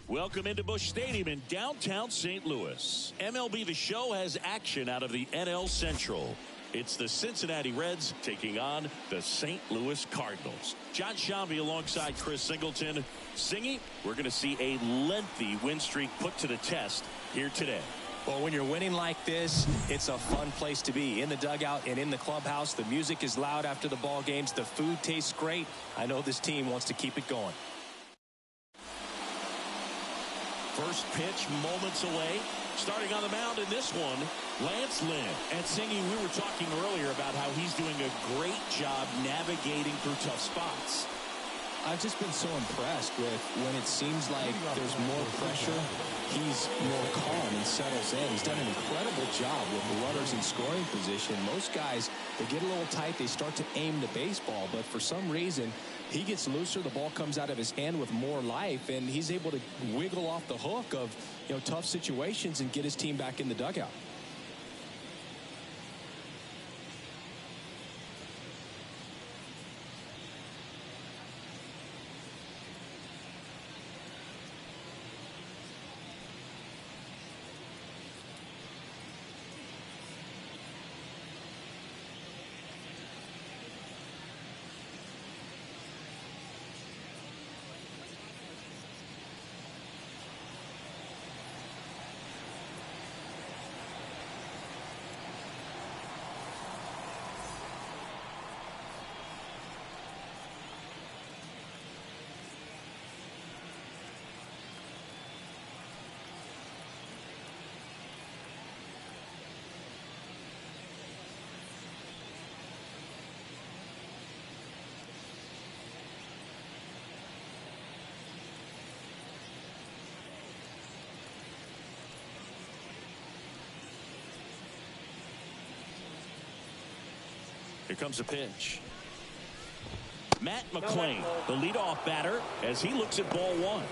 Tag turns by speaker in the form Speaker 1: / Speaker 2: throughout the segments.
Speaker 1: Welcome into Busch Stadium in downtown St. Louis. MLB The Show has action out of the NL Central. It's the Cincinnati Reds taking on the St. Louis Cardinals. John Shambi alongside Chris Singleton. Singy, we're going to see a lengthy win streak put to the test here today.
Speaker 2: Well, when you're winning like this, it's a fun place to be. In the dugout and in the clubhouse, the music is loud after the ball games. The food tastes great. I know this team wants to keep it going.
Speaker 1: First pitch moments away. Starting on the mound in this one, Lance Lynn. And Singy, we were talking earlier about how he's doing a great job navigating through tough spots.
Speaker 2: I've just been so impressed with when it seems like there's more pressure, he's more calm and settles in. He's done an incredible job with the runners in scoring position. Most guys, they get a little tight, they start to aim the baseball, but for some reason, he gets looser, the ball comes out of his hand with more life, and he's able to wiggle off the hook of, tough situations and get his team back in the dugout.
Speaker 1: Here comes a pitch. Matt McClain, the leadoff batter, as he looks at ball one.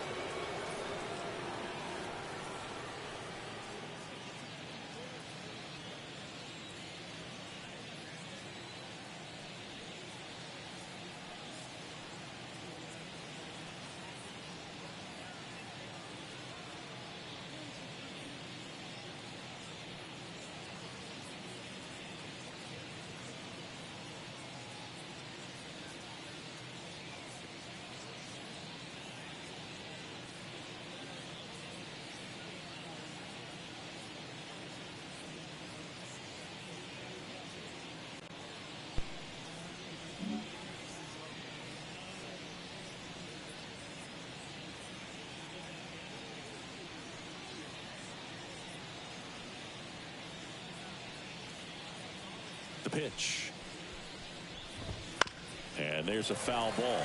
Speaker 1: The pitch. And there's a foul ball.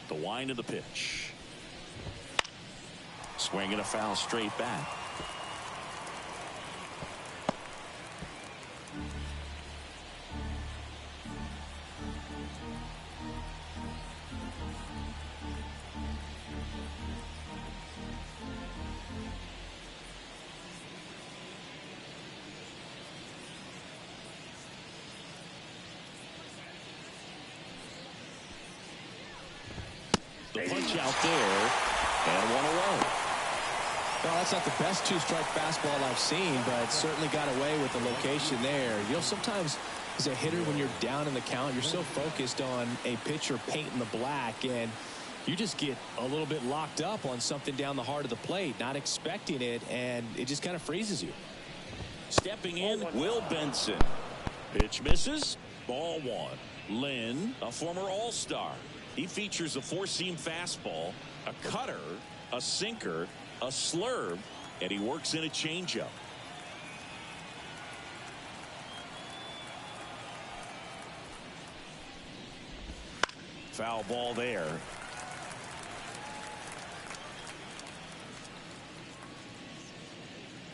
Speaker 1: The wind of the pitch. Swinging a foul straight back. The punch out there, and one away.
Speaker 2: Well, that's not the best two-strike fastball I've seen, but certainly got away with the location there. Sometimes as a hitter, when you're down in the count, you're so focused on a pitcher painting the black, and you just get a little bit locked up on something down the heart of the plate, not expecting it, and it just kind of freezes you.
Speaker 1: Stepping in, Will Benson. Pitch misses. Ball one. Lynn, a former All-Star. He features a four-seam fastball, a cutter, a sinker, a slurve, and he works in a changeup. Foul ball there.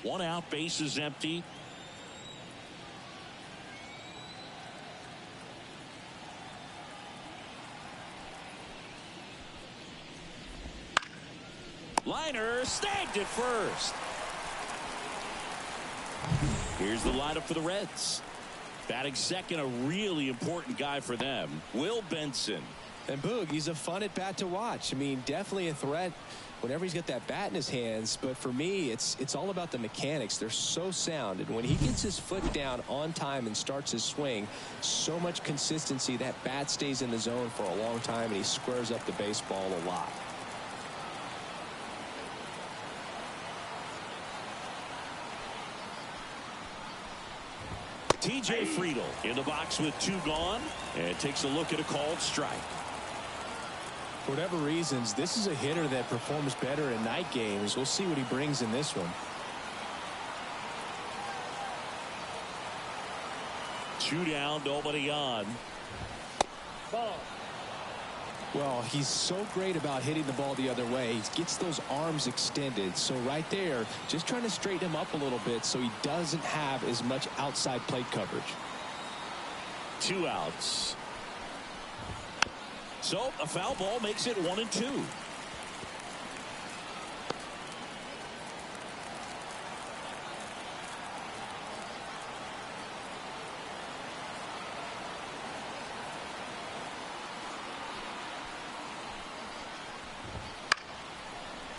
Speaker 1: One out, base is empty. Liner snagged at first. Here's the lineup for the Reds. Batting second, a really important guy for them, Will Benson.
Speaker 2: And Boog, he's a fun at bat to watch. I mean, definitely a threat whenever he's got that bat in his hands. But for me, it's all about the mechanics. They're so sound. And when he gets his foot down on time and starts his swing, so much consistency, that bat stays in the zone for a long time, and he squares up the baseball a lot.
Speaker 1: TJ Friedel in the box with 2 gone, and takes a look at a called strike.
Speaker 2: For whatever reasons, this is a hitter that performs better in night games. We'll see what he brings in this one.
Speaker 1: 2 down, nobody on.
Speaker 2: Ball. Well, he's so great about hitting the ball the other way. He gets those arms extended. So right there, just trying to straighten him up a little bit so he doesn't have as much outside plate coverage.
Speaker 1: 2 outs. So a foul ball makes it 1-2.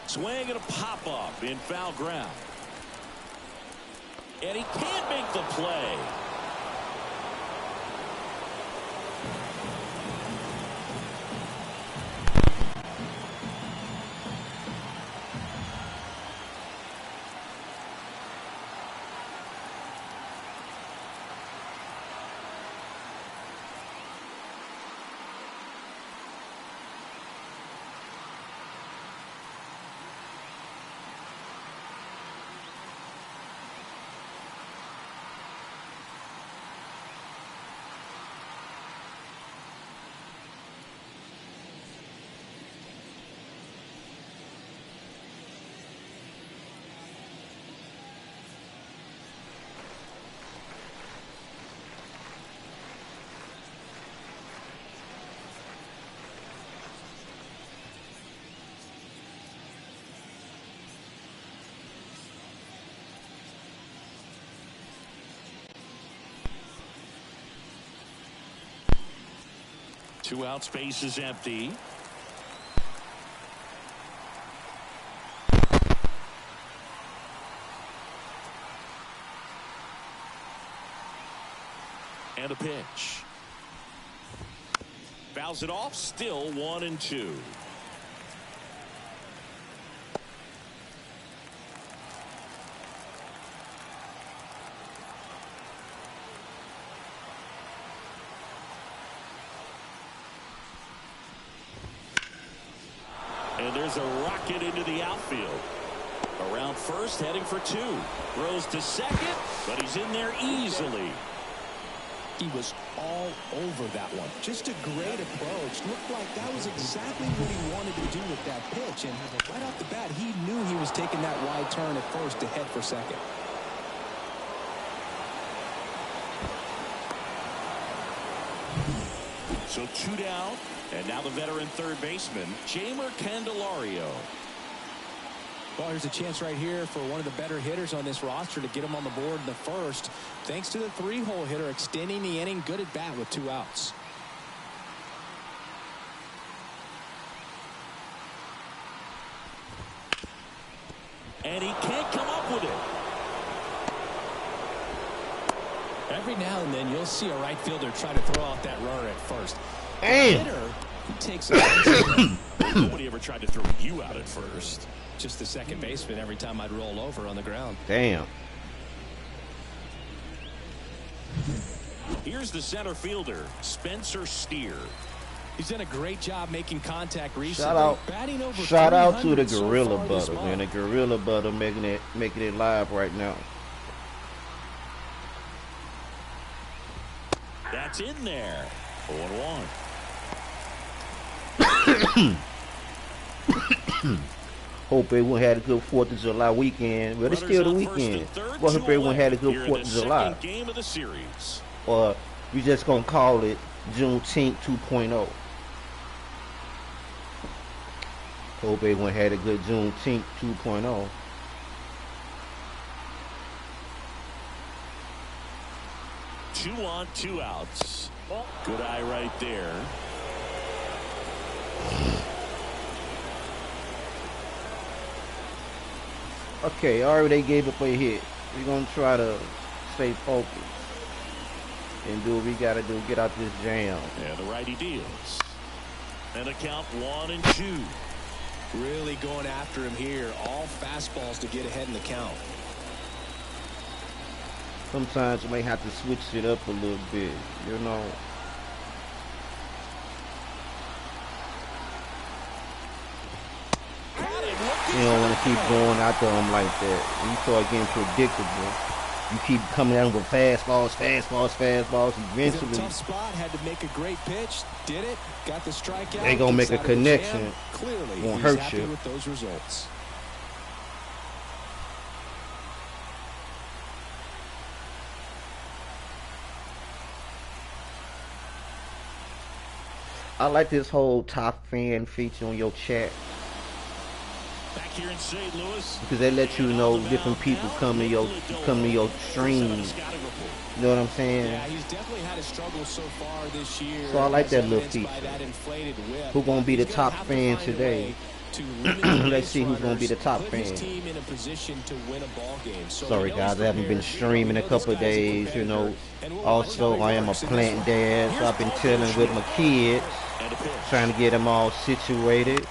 Speaker 1: Swing and a pop up in foul ground. And he can't make the play. Two out, space is empty. And a pitch. Fouls it off, still 1-2. And there's a rocket into the outfield. Around first, heading for 2. Throws to second, but he's in there easily.
Speaker 2: He was all over that one. Just a great approach. Looked like that was exactly what he wanted to do with that pitch. And right off the bat, he knew he was taking that wide turn at first to head for second.
Speaker 1: So 2 down, and now the veteran third baseman, Jeimer Candelario.
Speaker 2: Well, here's a chance right here for one of the better hitters on this roster to get him on the board in the first. Thanks to the 3-hole hitter extending the inning. Good at bat with 2 outs.
Speaker 1: And he can't come up with it.
Speaker 2: Every now and then you'll see a right fielder try to throw out that runner at first.
Speaker 3: Damn.
Speaker 2: The hitter, he takes it.
Speaker 1: Nobody ever tried to throw you out at first.
Speaker 2: Just the second baseman every time I'd roll over on the ground.
Speaker 3: Damn.
Speaker 1: Here's the center fielder, Spencer Steer.
Speaker 2: He's done a great job making contact recently.
Speaker 3: Shout out to the Gorilla Butter, man. The Gorilla Butter making it live right now.
Speaker 1: That's in there. 0-1.
Speaker 3: Hope everyone had a good 4th of July weekend. Well, it's still the weekend. Well, hope everyone had a good 4th of July.
Speaker 1: Game of the series.
Speaker 3: Or we just gonna call it Juneteenth 2.0. Hope everyone had a good Juneteenth 2.0.
Speaker 1: 2 on, 2 outs. Good eye right there.
Speaker 3: Okay, already they gave up a hit. We're going to try to stay focused and do what we got to do, get out this jam.
Speaker 1: And the righty deals. And a count 1-2.
Speaker 2: Really going after him here. All fastballs to get ahead in the count.
Speaker 3: Sometimes you may have to switch it up a little bit, you know. You don't want to keep going after them like that. When you start getting predictable, you keep coming at them with fastballs. Eventually,
Speaker 2: tough spot, had to make a great pitch. Did it? Got the strikeout.
Speaker 3: They gonna make a connection.
Speaker 2: Clearly,
Speaker 3: won't
Speaker 2: he's
Speaker 3: hurt
Speaker 2: happy
Speaker 3: you
Speaker 2: with those results.
Speaker 3: I like this whole top fan feature on your chat.
Speaker 1: Back here in St. Louis.
Speaker 3: Because they let you know different people come to your stream. You know what I'm saying?
Speaker 2: Yeah, he's definitely had a struggle so far this year.
Speaker 3: So I like that little feature. Who gonna be the top fan today? Let's see who's gonna be the top fan. Sorry guys, I haven't been streaming a couple of days, you know. Also, I am a plant dad, so I've been chilling with my kids, trying to get them all situated.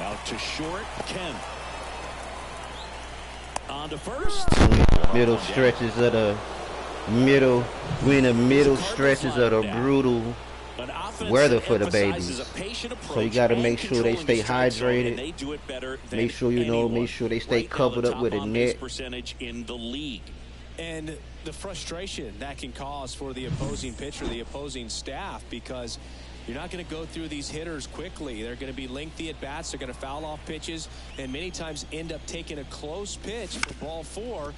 Speaker 1: Out to short, Ken. On to first.
Speaker 3: Middle stretches of the we're in the middle stretches of the brutal weather for the babies. So you got to make sure they stay hydrated. Make sure they stay covered up with a net.
Speaker 2: And the frustration that can cause for the opposing pitcher, the opposing staff, because you're not going to go through these hitters quickly. They're going to be lengthy at bats. They're going to foul off pitches and many times end up taking a close pitch for ball 4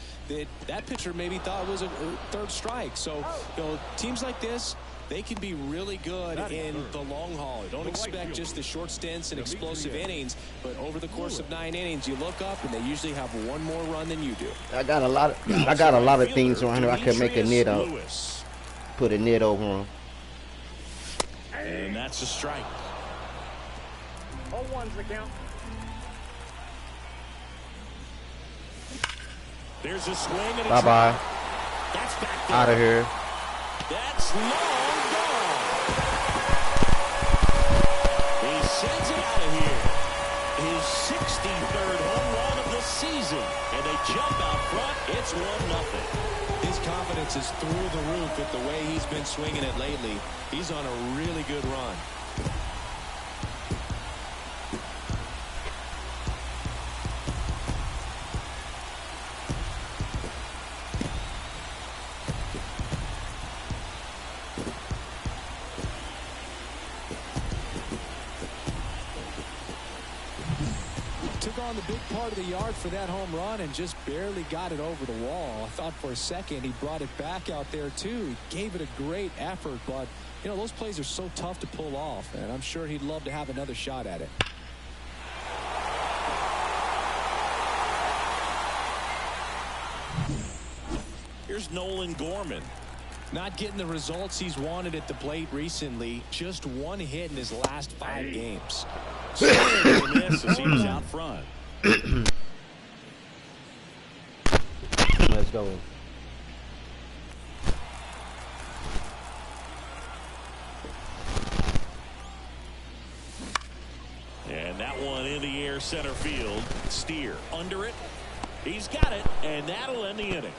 Speaker 2: that pitcher maybe thought was a third strike. So, you know, teams like this, they can be really good in the long haul. Don't expect just the short stints and explosive innings, but over the course of 9 innings, you look up and they usually have one more run than you do.
Speaker 3: I got a lot of things around here I can make a net up. Put a net over them.
Speaker 1: And that's a strike.
Speaker 4: 0-1's the count.
Speaker 1: There's a swing and a
Speaker 3: bye.
Speaker 1: That's back
Speaker 3: out of here.
Speaker 1: That's long gone. He sends it out of here. His 63rd home run of the season. And they jump out front. It's 1-0.
Speaker 2: His confidence is through the roof with the way he's been swinging it lately. He's on a really good run. Took on the big part of the yard for that home run and just barely got it over the wall. I thought for a second he brought it back out there too. He gave it a great effort, but you know, those plays are so tough to pull off, and I'm sure he'd love to have another shot at it.
Speaker 1: Here's Nolan Gorman.
Speaker 2: Not getting the results he's wanted at the plate recently. Just one hit in his last 5 games.
Speaker 1: Miss as he was out front.
Speaker 3: Let's go.
Speaker 1: And that one in the air center field. Steer under it. He's got it, and that'll end the inning.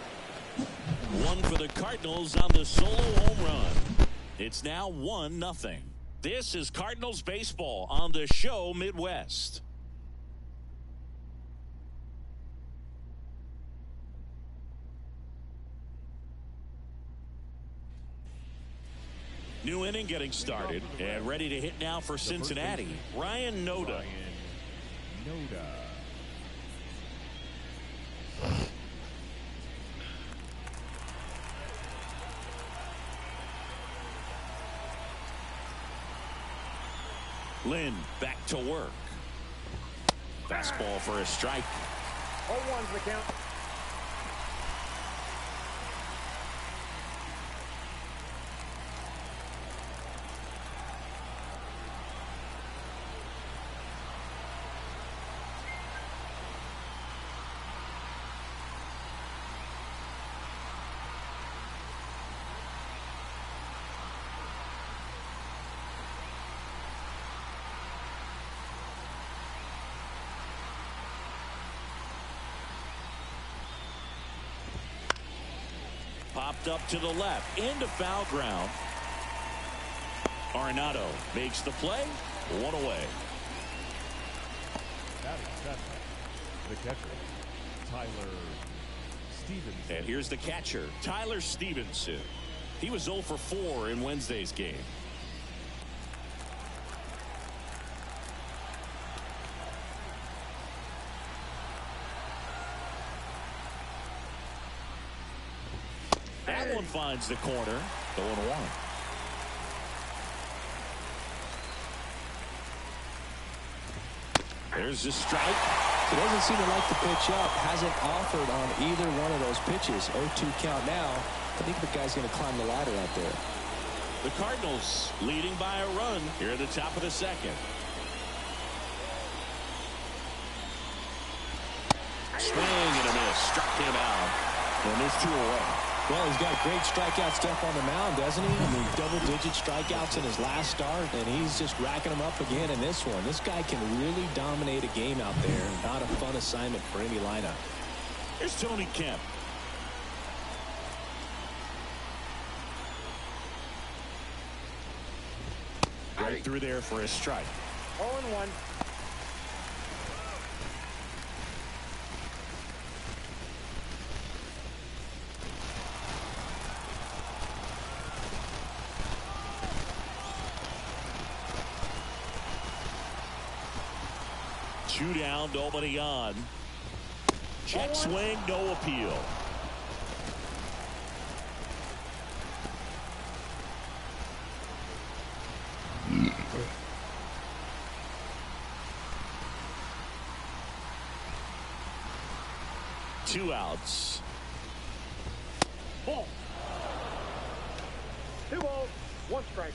Speaker 1: One for the Cardinals on the solo home run. It's now 1-0. This is Cardinals baseball on the show Midwest. New inning getting started and ready to hit now for Cincinnati. Ryan Noda. Lynn back to work. Fastball for a strike.
Speaker 4: 0-1's the count.
Speaker 1: Chopped up to the left into foul ground. Arenado makes the play. One away.
Speaker 4: The catcher, Tyler Stevenson.
Speaker 1: And here's the catcher, Tyler Stevenson. He was 0 for 4 in Wednesday's game. That one finds the corner. 0-1. There's the strike.
Speaker 2: He doesn't seem to like the pitch up. Hasn't offered on either one of those pitches. 0-2 count now. I think the guy's going to climb the ladder out there.
Speaker 1: The Cardinals leading by a run here at the top of the second. Swing and a miss. Struck him out. And there's 2 away.
Speaker 2: Well, he's got great strikeout stuff on the mound, doesn't he? I mean, double-digit strikeouts in his last start, and he's just racking them up again in this one. This guy can really dominate a game out there. Not a fun assignment for any lineup.
Speaker 1: Here's Tony Kemp. Right through there for a strike.
Speaker 5: 0-1.
Speaker 1: Two down, nobody on. Check swing, no appeal. Two outs.
Speaker 5: Ball. 2 balls, 1 strike.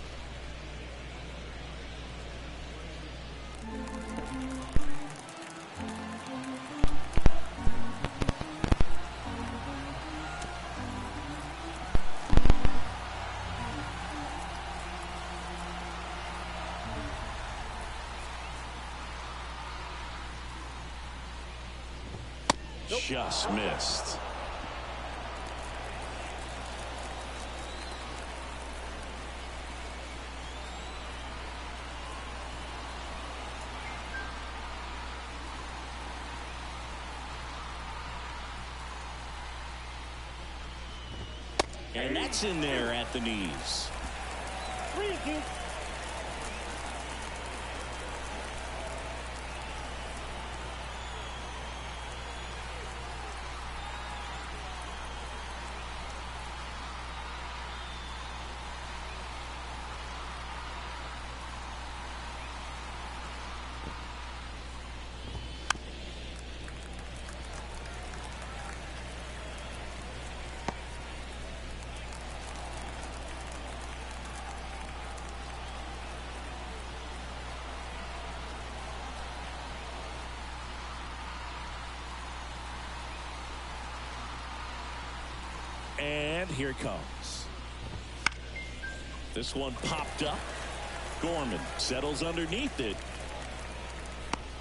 Speaker 1: Just missed. And that's in there at the knees.
Speaker 5: 3-2.
Speaker 1: And here it comes. This one popped up. Gorman settles underneath it.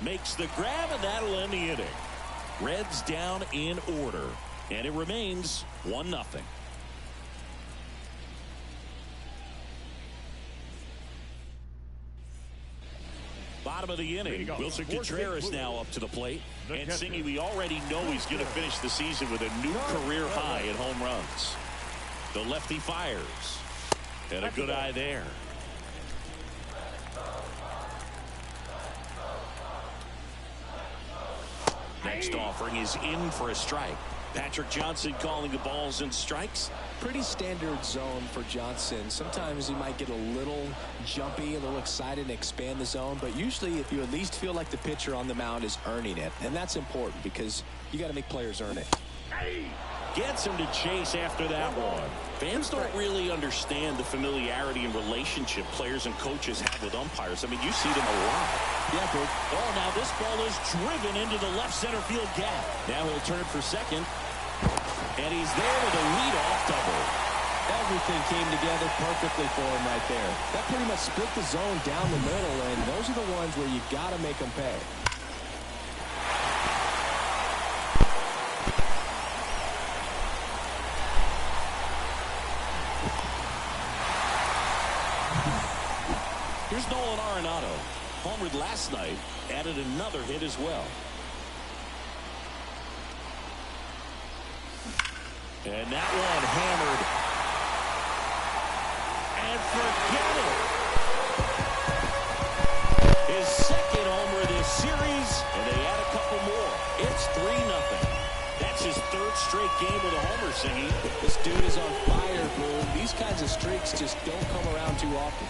Speaker 1: Makes the grab, and that'll end the inning. Reds down in order. And it remains 1-0. Bottom of the inning. Wilson Contreras now up to the plate. And Singy, we already know he's going to finish the season with a new career high in home runs. The lefty fires. And a good eye there. Next offering is in for a strike. Patrick Johnson calling the balls and strikes.
Speaker 2: Pretty standard zone for Johnson. Sometimes he might get a little jumpy, a little excited and expand the zone, but usually you at least feel like the pitcher on the mound is earning it, and that's important because you got to make players earn it.
Speaker 1: Gets him to chase after that one. Fans don't really understand the familiarity and relationship players and coaches have with umpires. I mean, you see them a lot.
Speaker 2: Yeah, bro.
Speaker 1: Oh, now this ball is driven into the left center field gap. Now he'll turn for second. And he's there with a leadoff double.
Speaker 2: Everything came together perfectly for him right there. That pretty much split the zone down the middle, and those are the ones where you got to make them pay.
Speaker 1: homered last night, added another hit as well. And that one hammered. And forget it. His second homer this series, and they add a couple more. It's 3-0. That's his third straight game with a homer, Singy.
Speaker 2: This dude is on fire, Boone. These kinds of streaks just don't come around too often.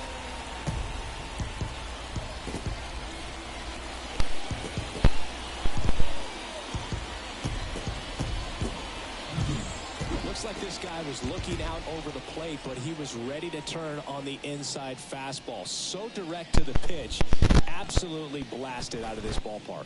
Speaker 2: Looks like this guy was looking out over the plate, but he was ready to turn on the inside fastball. So direct to the pitch. Absolutely blasted out of this ballpark.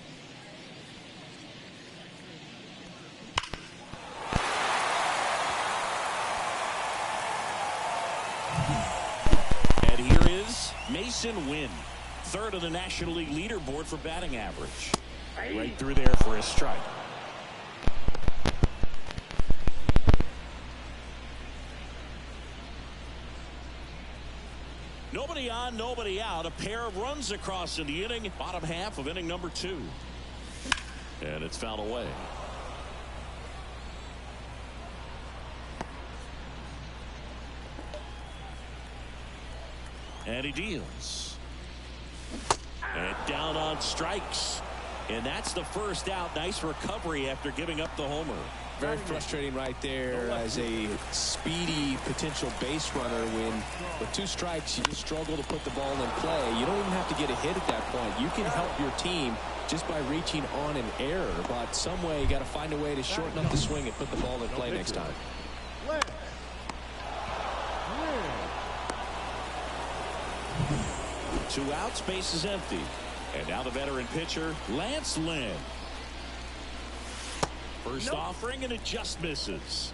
Speaker 1: And here is Mason Wynn, third on the National League leaderboard for batting average. Right through there for a strike. Nobody on, nobody out. A pair of runs across in the inning. Bottom half of inning number 2. And it's fouled away. And he deals. And down on strikes. And that's the first out. Nice recovery after giving up the homer.
Speaker 2: Very frustrating right there as a speedy potential base runner when with 2 strikes you just struggle to put the ball in play. You don't even have to get a hit at that point. You can help your team just by reaching on an error, but some way you got to find a way to shorten up the swing and put the ball in play next time.
Speaker 1: 2 outs, base is empty. And now the veteran pitcher, Lance Lynn. First offering, and it just misses.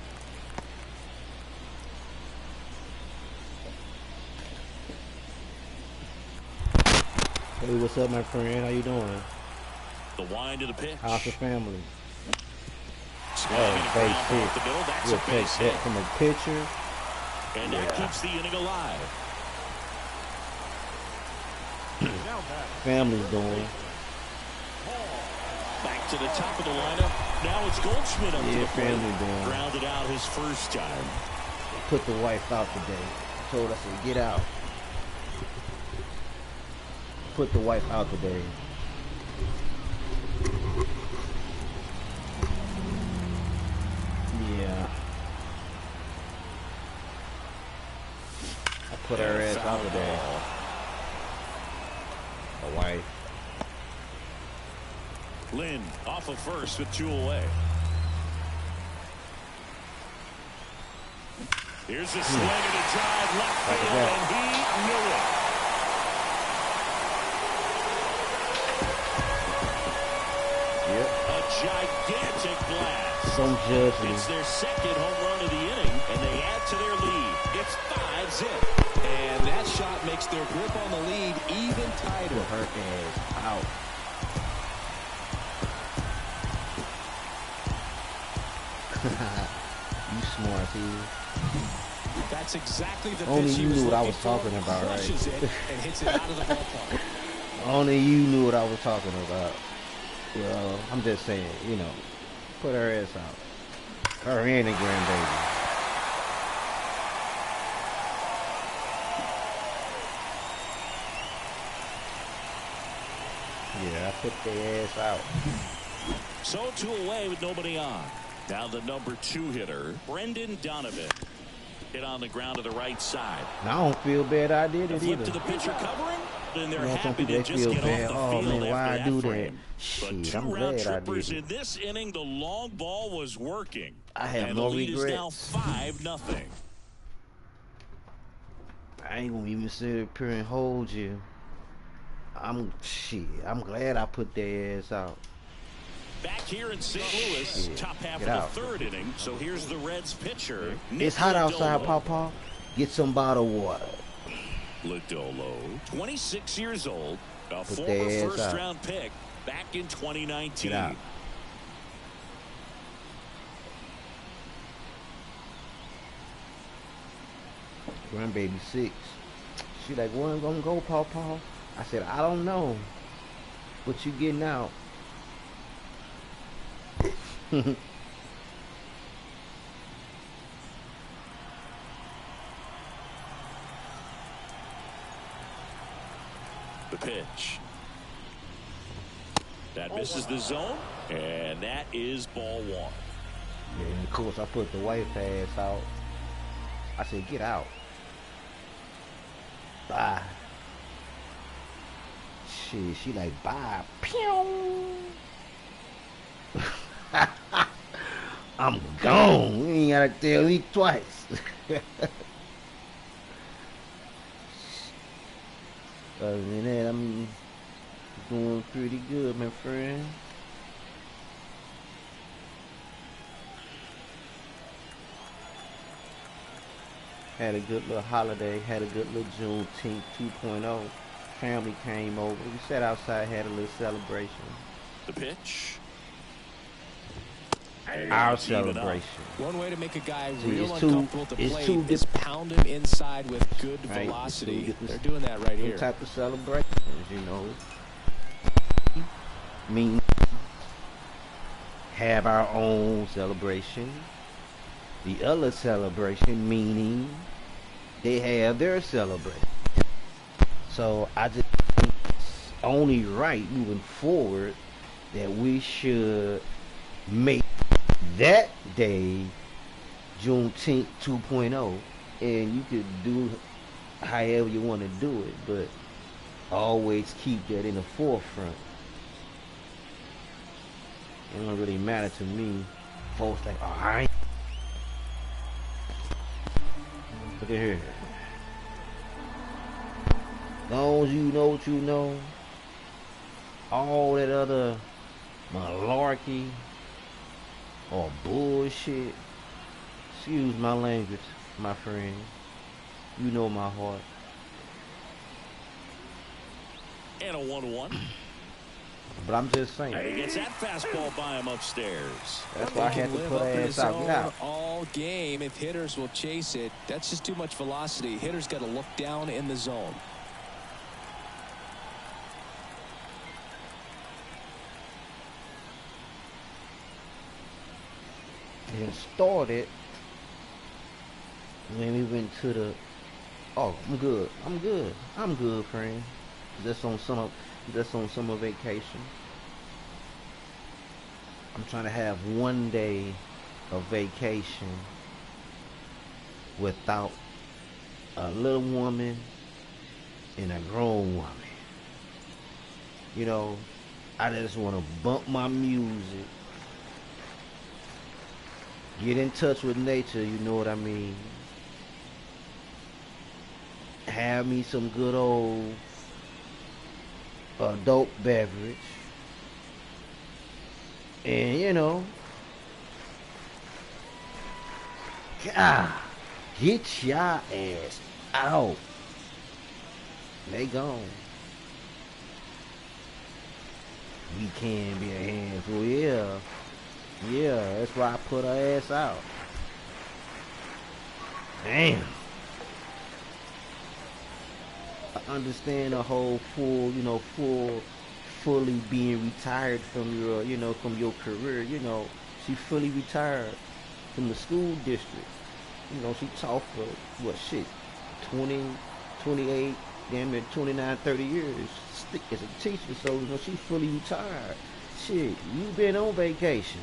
Speaker 3: Hey, what's up, my friend? How you doing?
Speaker 1: The wind to the pitch.
Speaker 3: How's the family?
Speaker 1: Swinging
Speaker 3: base
Speaker 1: off
Speaker 3: hit.
Speaker 1: the middle. That's
Speaker 3: We'll
Speaker 1: a
Speaker 3: take
Speaker 1: base
Speaker 3: that
Speaker 1: hit.
Speaker 3: from a pitcher.
Speaker 1: And that keeps the inning alive.
Speaker 3: Family's doing.
Speaker 1: Back to the top of the lineup. Now it's Goldschmidt up to the plate.
Speaker 3: family doing.
Speaker 1: Grounded out his first time.
Speaker 3: Put the wife out today. Told us to get out. Put the wife out today. Yeah. I put her ass out today. A wife.
Speaker 1: Lynn off of first with 2 away. Here's a swing and a drive left field, and he knew it.
Speaker 3: Yep.
Speaker 1: A gigantic blast.
Speaker 3: Don't judge me.
Speaker 1: It's their second home run of the inning, and they add to their lead. It's 5-zip.
Speaker 2: And that shot makes their grip on the lead even tighter.
Speaker 3: Put her ass out. You smart, here.
Speaker 2: That's exactly the
Speaker 3: Only
Speaker 2: pitch he
Speaker 3: you
Speaker 2: was
Speaker 3: knew what I
Speaker 2: looking
Speaker 3: was
Speaker 2: for.
Speaker 3: talking about, right?
Speaker 2: Crushes it and hits it out of the ballpark.
Speaker 3: Only you knew what I was talking about. Well, I'm just saying, you know, put her ass out. Her and the grandbaby. Yeah, I put their ass out.
Speaker 1: So 2 away with nobody on. Now the number 2 hitter, Brendan Donovan. Hit on the ground to the right side.
Speaker 3: And I don't feel bad I did it
Speaker 1: Flip
Speaker 3: either.
Speaker 1: to the pitcher covering, and they're
Speaker 3: You know, some
Speaker 1: happy
Speaker 3: people,
Speaker 1: to
Speaker 3: they
Speaker 1: just
Speaker 3: feel
Speaker 1: get
Speaker 3: bad.
Speaker 1: off the
Speaker 3: Oh,
Speaker 1: field
Speaker 3: man, why
Speaker 1: after
Speaker 3: I do
Speaker 1: that
Speaker 3: that?
Speaker 1: frame. But
Speaker 3: Shit,
Speaker 1: 2
Speaker 3: I'm
Speaker 1: round
Speaker 3: glad I
Speaker 1: trippers
Speaker 3: did
Speaker 1: in
Speaker 3: it.
Speaker 1: this inning. The long ball was working.
Speaker 3: I have
Speaker 1: and
Speaker 3: no
Speaker 1: the lead
Speaker 3: regrets.
Speaker 1: is now 5-0.
Speaker 3: I ain't gonna even sit up here and hold you. I'm glad I put their ass out.
Speaker 1: Back here in St. Louis,
Speaker 3: Shit.
Speaker 1: top half
Speaker 3: Get
Speaker 1: of
Speaker 3: out.
Speaker 1: the 3rd inning. So here's the Reds pitcher.
Speaker 3: It's hot outside,
Speaker 1: Lodolo.
Speaker 3: Pawpaw. Get some bottled water.
Speaker 1: Lodolo, 26 years old, a
Speaker 3: Put
Speaker 1: former
Speaker 3: their ass
Speaker 1: first-round pick back in 2019.
Speaker 3: Get out. Grandbaby 6. She like, where I'm gonna go, Pawpaw? I said, I don't know. What you getting out? The
Speaker 1: pitch. That misses the zone, and that is ball one.
Speaker 3: And of course, I put the white pass out. I said, get out. Bye. Shit, she like, bye. Pew. I'm gone. You ain't gotta tell me twice. Other than that, I'm doing pretty good, my friend. Had a good little holiday, had a good little Juneteenth 2.0. Family came over. We sat outside, had a little celebration.
Speaker 1: The pitch.
Speaker 3: Our celebration.
Speaker 2: One way to make a guy
Speaker 3: See,
Speaker 2: real uncomfortable to play is pound him inside with good velocity. They're doing that right here.
Speaker 3: Type of celebrations, you know. Mean have our own celebration. The other celebration meaning they have their celebration. So I just think it's only right moving forward that we should make that day Juneteenth 2.0, and you could do however you want to do it, but always keep that in the forefront. It don't really matter to me. Folks like, oh, I ain't. Look at here. As long as you know what you know, all that other malarkey or bullshit, excuse my language, my friend. You know my heart.
Speaker 1: And a 1-1.
Speaker 3: But I'm just saying.
Speaker 1: He gets that fastball by him upstairs.
Speaker 3: That's why I had to put ass out. Get out.
Speaker 2: All game, if hitters will chase it, that's just too much velocity. Hitters got to look down in the zone.
Speaker 3: And started when we went to the. Oh, I'm good. I'm good. I'm good, friend. Just on summer vacation. I'm trying to have one day of vacation without a little woman and a grown woman. You know, I just want to bump my music, get in touch with nature, you know what I mean? Have me some good old adult beverage. And, you know, God, get your ass out. They gone. We can be a handful, yeah. Yeah, that's why I put her ass out. Damn. I understand the whole fully being retired from your, from your career. You know, she fully retired from the school district. You know, she taught for, 20, 28, damn near 29, 30 years as a teacher. So, you know, she fully retired. Shit, you been on vacation.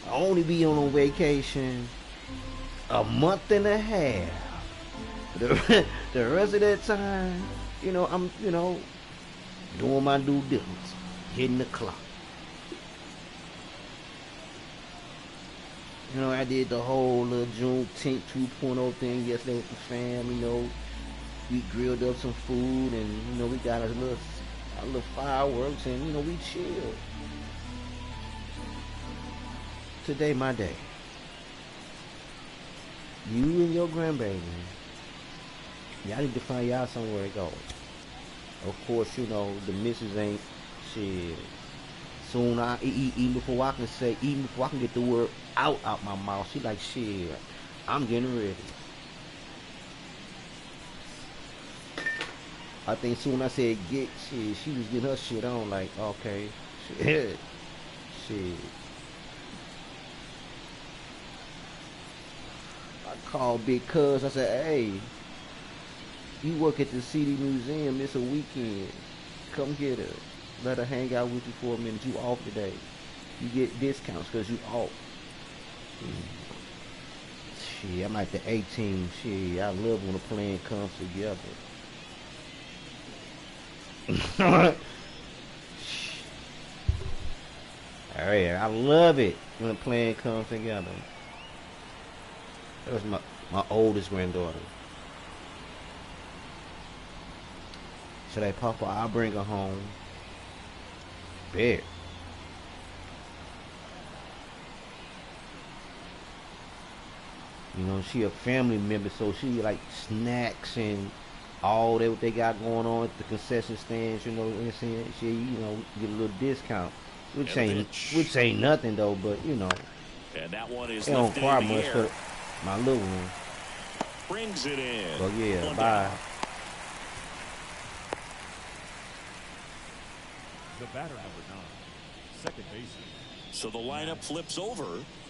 Speaker 3: I only be on vacation a month and a half. The rest of that time, I'm, doing my due diligence, hitting the clock. I did the whole little Juneteenth 2.0 thing yesterday with the fam. We grilled up some food and, we got a little fireworks and, we chilled. Today, my day. You and your grandbaby, y'all need to find y'all somewhere to go. Of course, the missus ain't shit. Soon I eat before I can get the word out my mouth. She like, shit, I'm getting ready. I think soon I said get shit, she was getting her shit on like, okay, shit. Shit. I called Big Cuz, I said, hey, you work at the City Museum, it's a weekend. Come get her. Let her hang out with you for a minute. You off today. You get discounts because you off. Shit, I'm like the 18. Shit, I love when the plan comes together. Alright, I love it when the plan comes together. That was my oldest granddaughter. Should I Papa? I'll bring her home. Bet. You know, she a family member, so she like snacks and all that what they got going on at the concession stands. You know what I'm saying? She, you know, get a little discount, which ain't nothing though. But you know,
Speaker 1: and that one is
Speaker 3: it don't require much for my little one.
Speaker 1: Brings it in.
Speaker 3: So yeah,
Speaker 1: one
Speaker 3: bye.
Speaker 1: Down.
Speaker 4: The batter, number 9, second baseman.
Speaker 1: So the lineup flips over.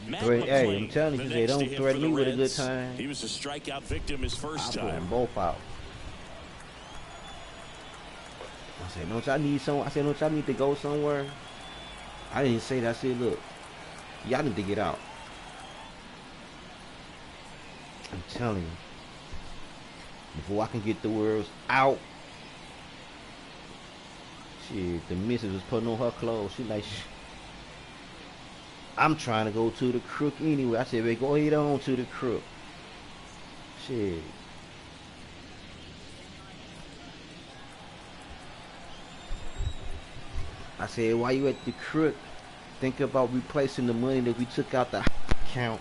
Speaker 3: Hey, I'm telling you, they don't threaten me with a good time.
Speaker 1: He was a strikeout victim his first time.
Speaker 3: Put them both out. I said, don't y'all need some? I said, don't y'all need to go somewhere? I didn't say that. I said, look, y'all need to get out. I'm telling you, before I can get the words out. Shit, the missus was putting on her clothes. She like, I'm trying to go to the crook anyway. I said, well, go ahead on to the crook. Shit. I said, why you at the crook? Think about replacing the money that we took out the account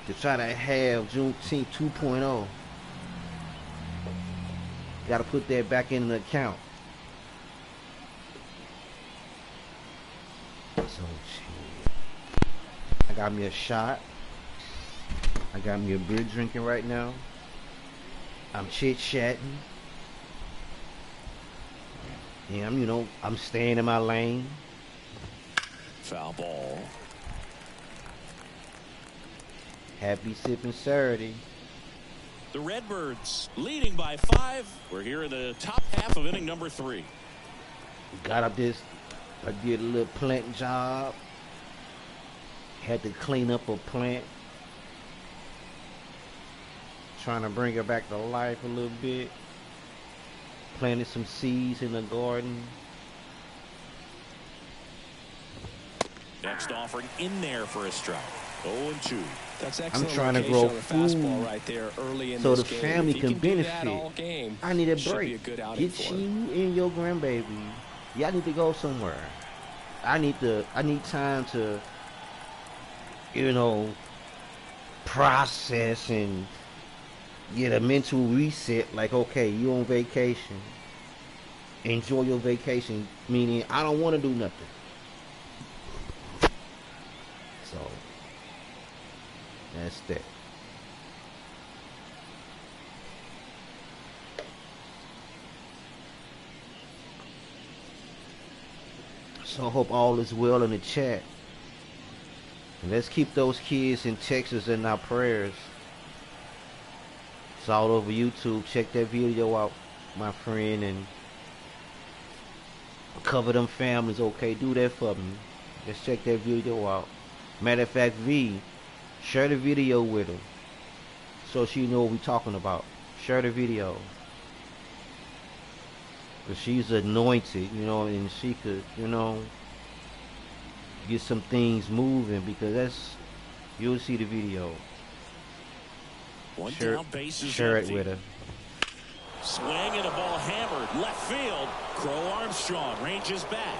Speaker 3: to try to have Juneteenth 2.0. Got to put that back in the account. So, shit. I got me a shot. I got me a beer drinking right now. I'm chit-chatting. Yeah, I'm staying in my lane.
Speaker 1: Foul ball.
Speaker 3: Happy sipping Saturday.
Speaker 1: The Redbirds leading by 5. We're here in the top half of inning number 3.
Speaker 3: Got up this. I did a little plant job. Had to clean up a plant. Trying to bring her back to life a little bit. Planted some seeds in the garden.
Speaker 1: Next offering in there for a strike. 0-2.
Speaker 2: That's excellent.
Speaker 3: I'm trying to grow
Speaker 2: food right there early in
Speaker 3: so
Speaker 2: this
Speaker 3: the
Speaker 2: game.
Speaker 3: family can benefit.
Speaker 2: Game,
Speaker 3: I need a
Speaker 2: should
Speaker 3: break.
Speaker 2: be a good outing
Speaker 3: Get
Speaker 2: for
Speaker 3: you
Speaker 2: him.
Speaker 3: and your grandbaby. Y'all need to go somewhere. I need time to, process and get a mental reset. Like, okay, you on vacation. Enjoy your vacation. Meaning, I don't want to do nothing. So, that's that. So I hope all is well in the chat. And let's keep those kids in Texas in our prayers. It's all over YouTube. Check that video out, my friend, and cover them families. Okay, do that for me. Let's check that video out. Matter of fact, V, share the video with her so she know what we talking about. Share the video. Because she's anointed, and she could, get some things moving, because you'll see the video.
Speaker 1: One
Speaker 3: share,
Speaker 1: down, base is
Speaker 3: share
Speaker 1: empty.
Speaker 3: it with her.
Speaker 1: Swing and a ball hammered left field. Crow Armstrong ranges back.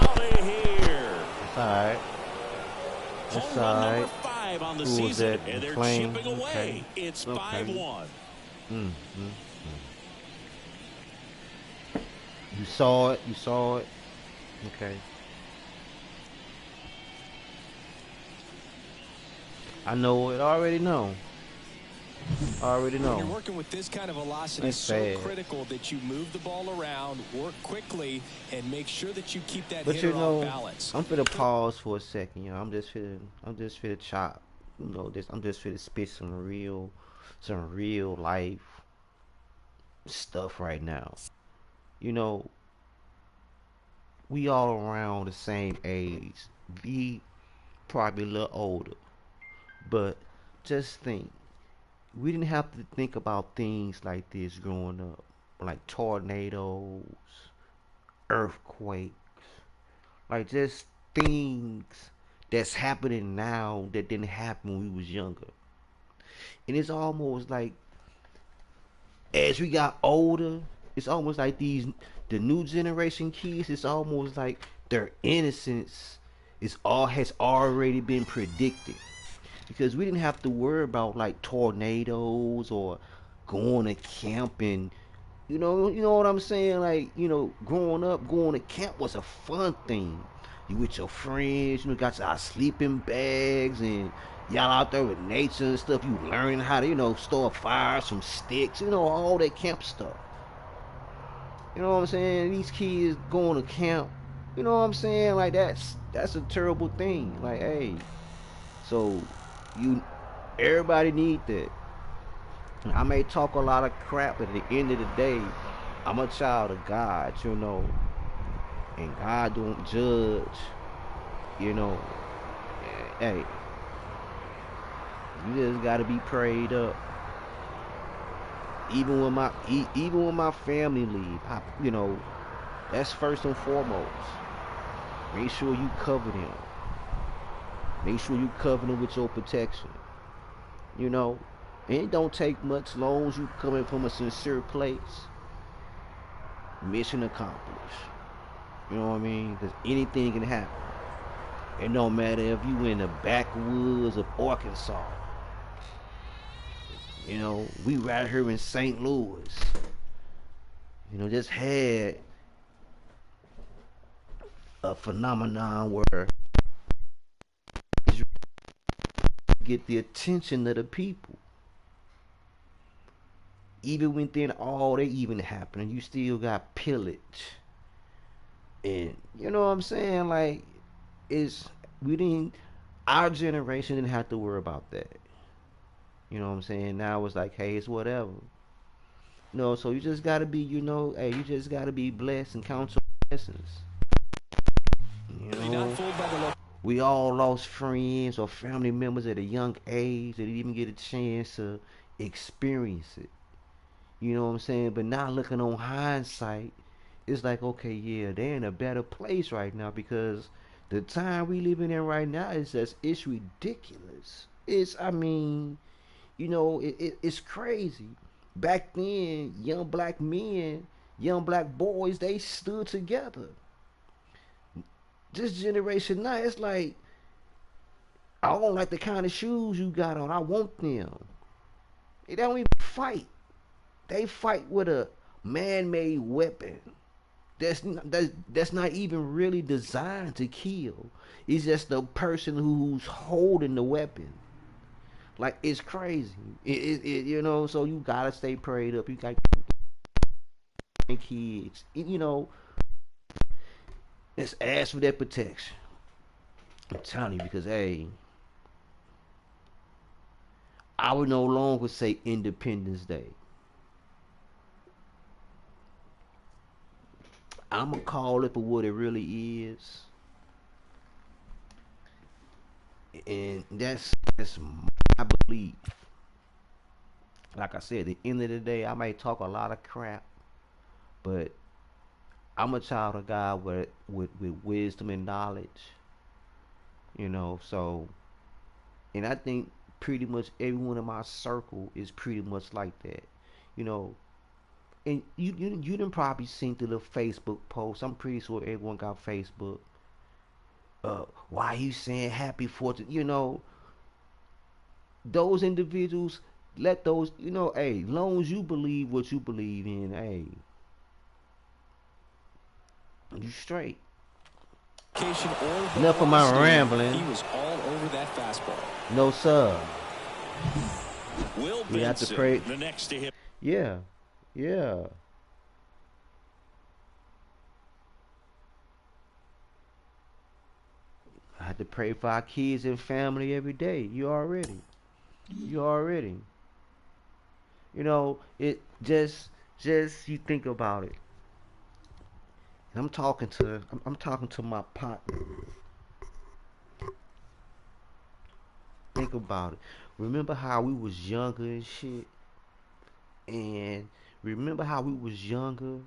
Speaker 1: Out of here.
Speaker 3: It's alright. It's
Speaker 1: Home run number
Speaker 3: alright.
Speaker 1: 5 on the
Speaker 3: Who was
Speaker 1: season,
Speaker 3: that?
Speaker 1: and they're
Speaker 3: McClain?
Speaker 1: chipping away.
Speaker 3: Okay.
Speaker 1: It's
Speaker 3: Okay.
Speaker 1: 5-1.
Speaker 3: You saw it. Okay. I know it. Already know. I already know.
Speaker 2: When you're working with this kind of velocity, it's so critical that you move the ball around, work quickly, and make sure that you keep that hitter off balance.
Speaker 3: I'm finna pause for a second. You know, I'm just finna chop. You know, I'm just finna spit some real life stuff right now. You know, we all around the same age. We probably a little older, but just think. We didn't have to think about things like this growing up, like tornadoes, earthquakes, like just things that's happening now that didn't happen when we was younger. And it's almost like as we got older, it's almost like the new generation kids, it's almost like their innocence has already been predicted. Because we didn't have to worry about like tornadoes or going to camp and you know what I'm saying? Like, growing up, going to camp was a fun thing. You with your friends, got your sleeping bags and y'all out there with nature and stuff. You learning how to, store fires from sticks, all that camp stuff. You know what I'm saying? These kids going to camp, you know what I'm saying? Like that's a terrible thing. Like, hey, so everybody need that. I may talk a lot of crap, but at the end of the day, I'm a child of God, and God don't judge, Hey, you just gotta be prayed up. Even when my family leave, that's first and foremost. Make sure you cover them. Make sure you cover them with your protection. It don't take much, long as you coming from a sincere place. Mission accomplished. You know what I mean? Because anything can happen. It don't matter if you in the backwoods of Arkansas. We right here in St. Louis. Just had a phenomenon where you get the attention of the people. Even within all that even happening, you still got pillage. And you know what I'm saying? Like, our generation didn't have to worry about that. You know what I'm saying? Now it's like, hey, it's whatever. So you just gotta be, hey, you just gotta be blessed and count your blessings. We all lost friends or family members at a young age that didn't even get a chance to experience it. You know what I'm saying? But now looking on hindsight, it's like, okay, yeah, they're in a better place right now because the time we living in right now it's ridiculous. It's crazy. Back then, young black men, young black boys, they stood together. This generation now, it's like, I don't like the kind of shoes you got on. I want them. They don't even fight. They fight with a man-made weapon that's not even really designed to kill. It's just the person who's holding the weapon. Like, it's crazy. So you gotta stay prayed up. You got kids. Let's ask for that protection. I'm telling you, because hey, I would no longer say Independence Day. I'ma call it for what it really is. And that's my belief. Like I said, at the end of the day, I may talk a lot of crap, but I'm a child of God with wisdom and knowledge. So, and I think pretty much everyone in my circle is pretty much like that. And you done probably seen the little Facebook post. I'm pretty sure everyone got Facebook. Why you saying happy 4th? Those individuals, let those, hey, long as you believe what you believe in, hey, you straight. Enough of my rambling.
Speaker 2: He was all over that fastball.
Speaker 3: No, sir.
Speaker 1: Will
Speaker 3: We have to
Speaker 1: Benson,
Speaker 3: pray.
Speaker 1: the next to hit.
Speaker 3: Yeah, yeah. I have to pray for our kids and family every day. You already. You know, it just you think about it. And I'm talking to my partner. Think about it. Remember how we was younger and shit, and remember how we was younger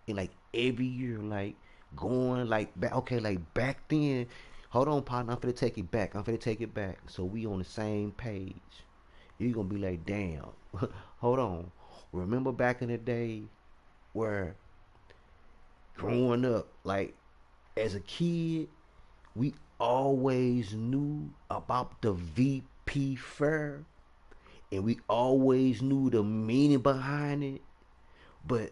Speaker 3: and like every year, like going like back. Okay, like back then. Hold on, partner. I'm finna take it back. I'm finna take it back. So we on the same page. You're gonna be like, damn. Hold on. Remember back in the day where growing up, like as a kid, we always knew about the VP fair and we always knew the meaning behind it, but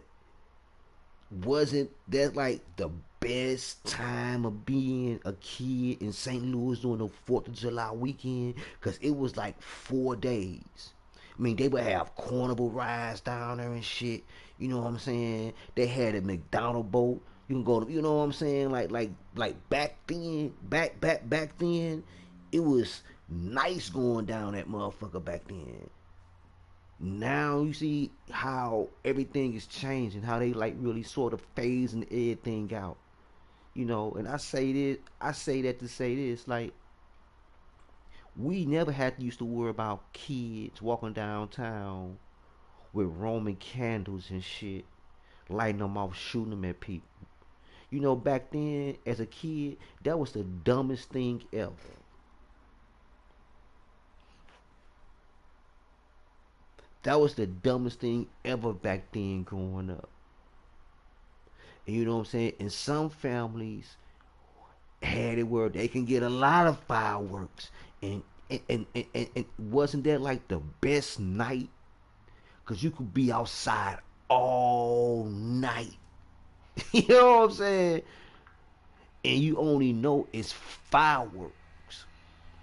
Speaker 3: wasn't that like the best time of being a kid in St. Louis during the 4th of July weekend? Because it was like 4 days. I mean, they would have carnival rides down there and shit. You know what I'm saying? They had a McDonald boat. You can go to, you know what I'm saying? Like back then, back then, it was nice going down that motherfucker back then. Now you see how everything is changing, how they like really sort of phasing everything out. You know, and I say that to say this, like we never had to used to worry about kids walking downtown with Roman candles and shit, lighting them off, shooting them at people. You know, back then as a kid, that was the dumbest thing ever. That was the dumbest thing ever back then growing up. And you know what I'm saying? And some families had it where they can get a lot of fireworks. And wasn't that like the best night? Because you could be outside all night. You know what I'm saying? And you only know it's fireworks,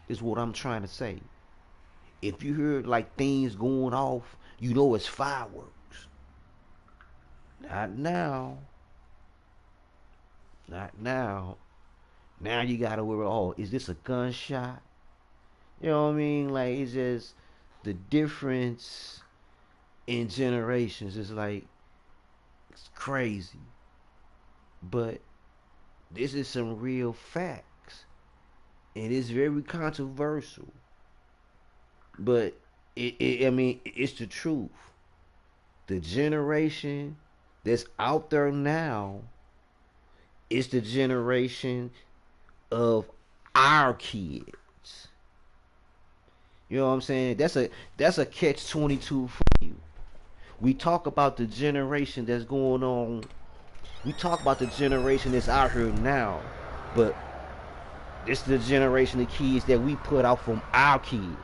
Speaker 3: is what I'm trying to say. If you hear like things going off, you know it's fireworks. Not now. Not now. Now you gotta worry, oh, is this a gunshot? You know what I mean? Like, it's just the difference in generations is like, it's crazy. But this is some real facts. And it's very controversial. But I mean, it's the truth. The generation that's out there now is the generation of our kids. You know what I'm saying? That's a catch 22 for you. We talk about the generation that's going on. We talk about the generation that's out here now, but this is the generation of kids that we put out from our kids.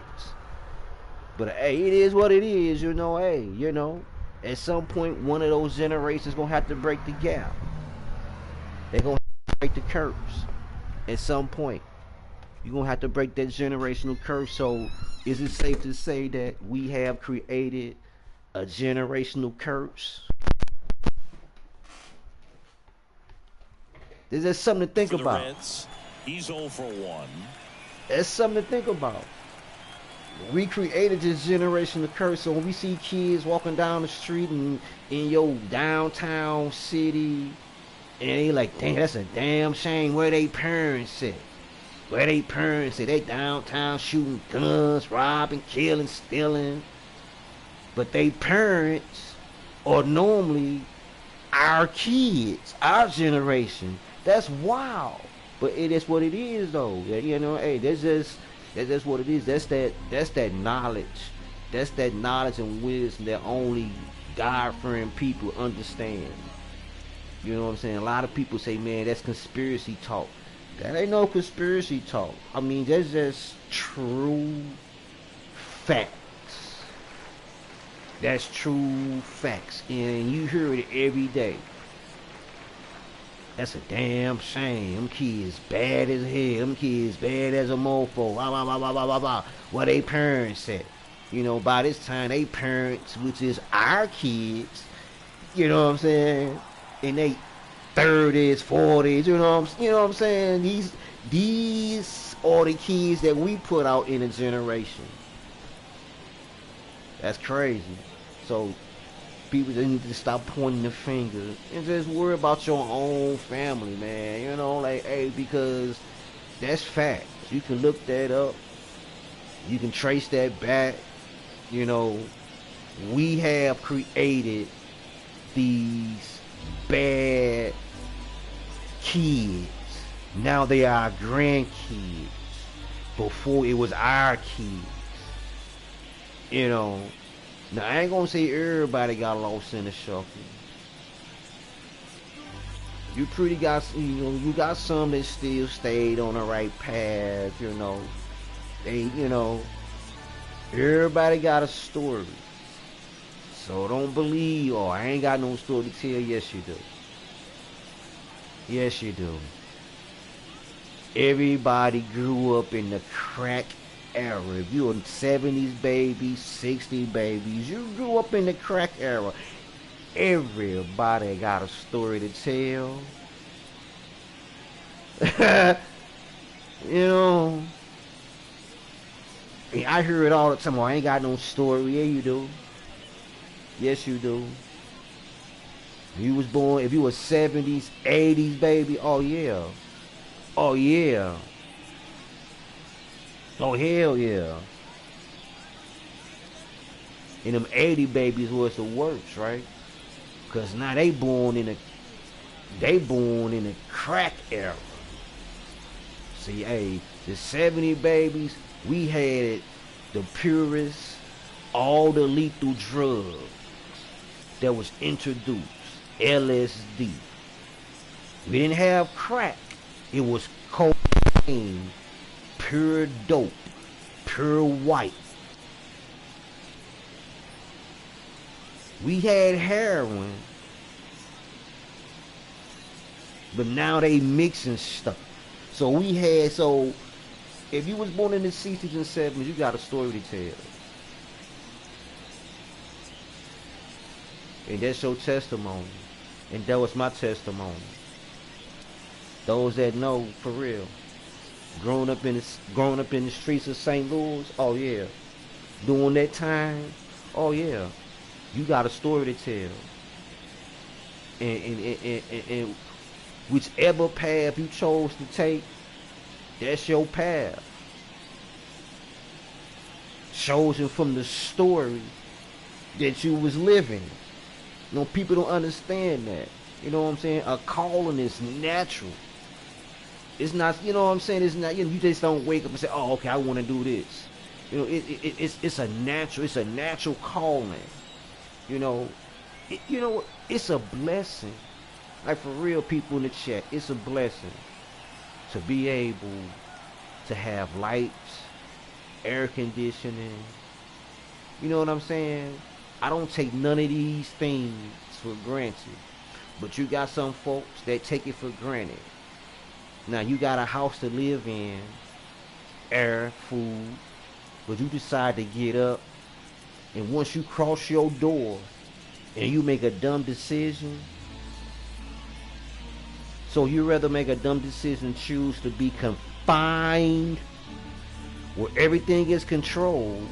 Speaker 3: But hey, it is what it is, you know. Hey, you know, at some point, one of those generations gonna have to break the gap. They're gonna have to break the curse. At some point, you're gonna have to break that generational curse. So, is it safe to say that we have created a generational curse? There's just something to think
Speaker 1: For the
Speaker 3: about.
Speaker 1: Reds, he's 0 for 1.
Speaker 3: That's something to think about. We created this generational curse, so when we see kids walking down the street in your downtown city, and they like, dang, that's a damn shame. Where they parents at? Where they parents at? They downtown shooting guns, robbing, killing, stealing. But they parents are normally our kids, our generation. That's wild. But it is what it is, though. You know, hey, that's just what it is. That's that knowledge. That's that knowledge and wisdom that only God-fearing people understand. You know what I'm saying? A lot of people say, man, that's conspiracy talk. That ain't no conspiracy talk. I mean, that's just true facts. That's true facts. And you hear it every day. That's a damn shame. Them kids bad as hell. Them kids bad as a mofo. Blah, blah, blah, blah, blah, blah, blah. What they parents said. You know, by this time, they parents, which is our kids, you know what I'm saying, in they 30s, 40s, you know what I'm saying? These are the kids that we put out in a generation. That's crazy. So people just need to stop pointing the finger and just worry about your own family, man. You know, like, hey, because that's fact. You can look that up. You can trace that back. You know, we have created these bad kids. Now they are our grandkids. Before it was our kids. You know. Now I ain't gonna say everybody got lost in the shuffle. You pretty got, you got some that still stayed on the right path, you know. They, you know, everybody got a story. So don't believe, oh, I ain't got no story to tell. Yes, you do. Yes, you do. Everybody grew up in the crack era. If you're 70s babies, 60s babies, you grew up in the crack era. Everybody got a story to tell. You know, I hear it all the time. Oh, I ain't got no story. Yeah, you do. Yes, you do. You was born, if you was 70s, 80s baby, oh yeah. Oh yeah. Oh hell yeah. And them 80 babies was the worst, right? Cause now they born in a crack era. See, hey, the 70 babies, we had the purest, all the lethal drugs that was introduced. LSD. We didn't have crack. It was cocaine, pure dope, pure white. We had heroin, but now they mixing stuff. So if you was born in the 60s and 70s, you got a story to tell. And that's your testimony. And that was my testimony. Those that know, for real. Growing up in the streets of St. Louis, oh yeah. During that time, oh yeah. You got a story to tell. And whichever path you chose to take, that's your path. Chosen from the story that you was living. You know, people don't understand that. You know what I'm saying? A calling is natural. It's not, you know what I'm saying? It's not, you just don't wake up and say, oh, okay, I want to do this. You know, it's a natural calling. You know, it's a blessing. Like, for real, people in the chat, it's a blessing to be able to have lights, air conditioning. You know what I'm saying? I don't take none of these things for granted. But you got some folks that take it for granted. Now, you got a house to live in, air, food, but you decide to get up, and once you cross your door and you make a dumb decision, so you rather make a dumb decision, choose to be confined where everything is controlled,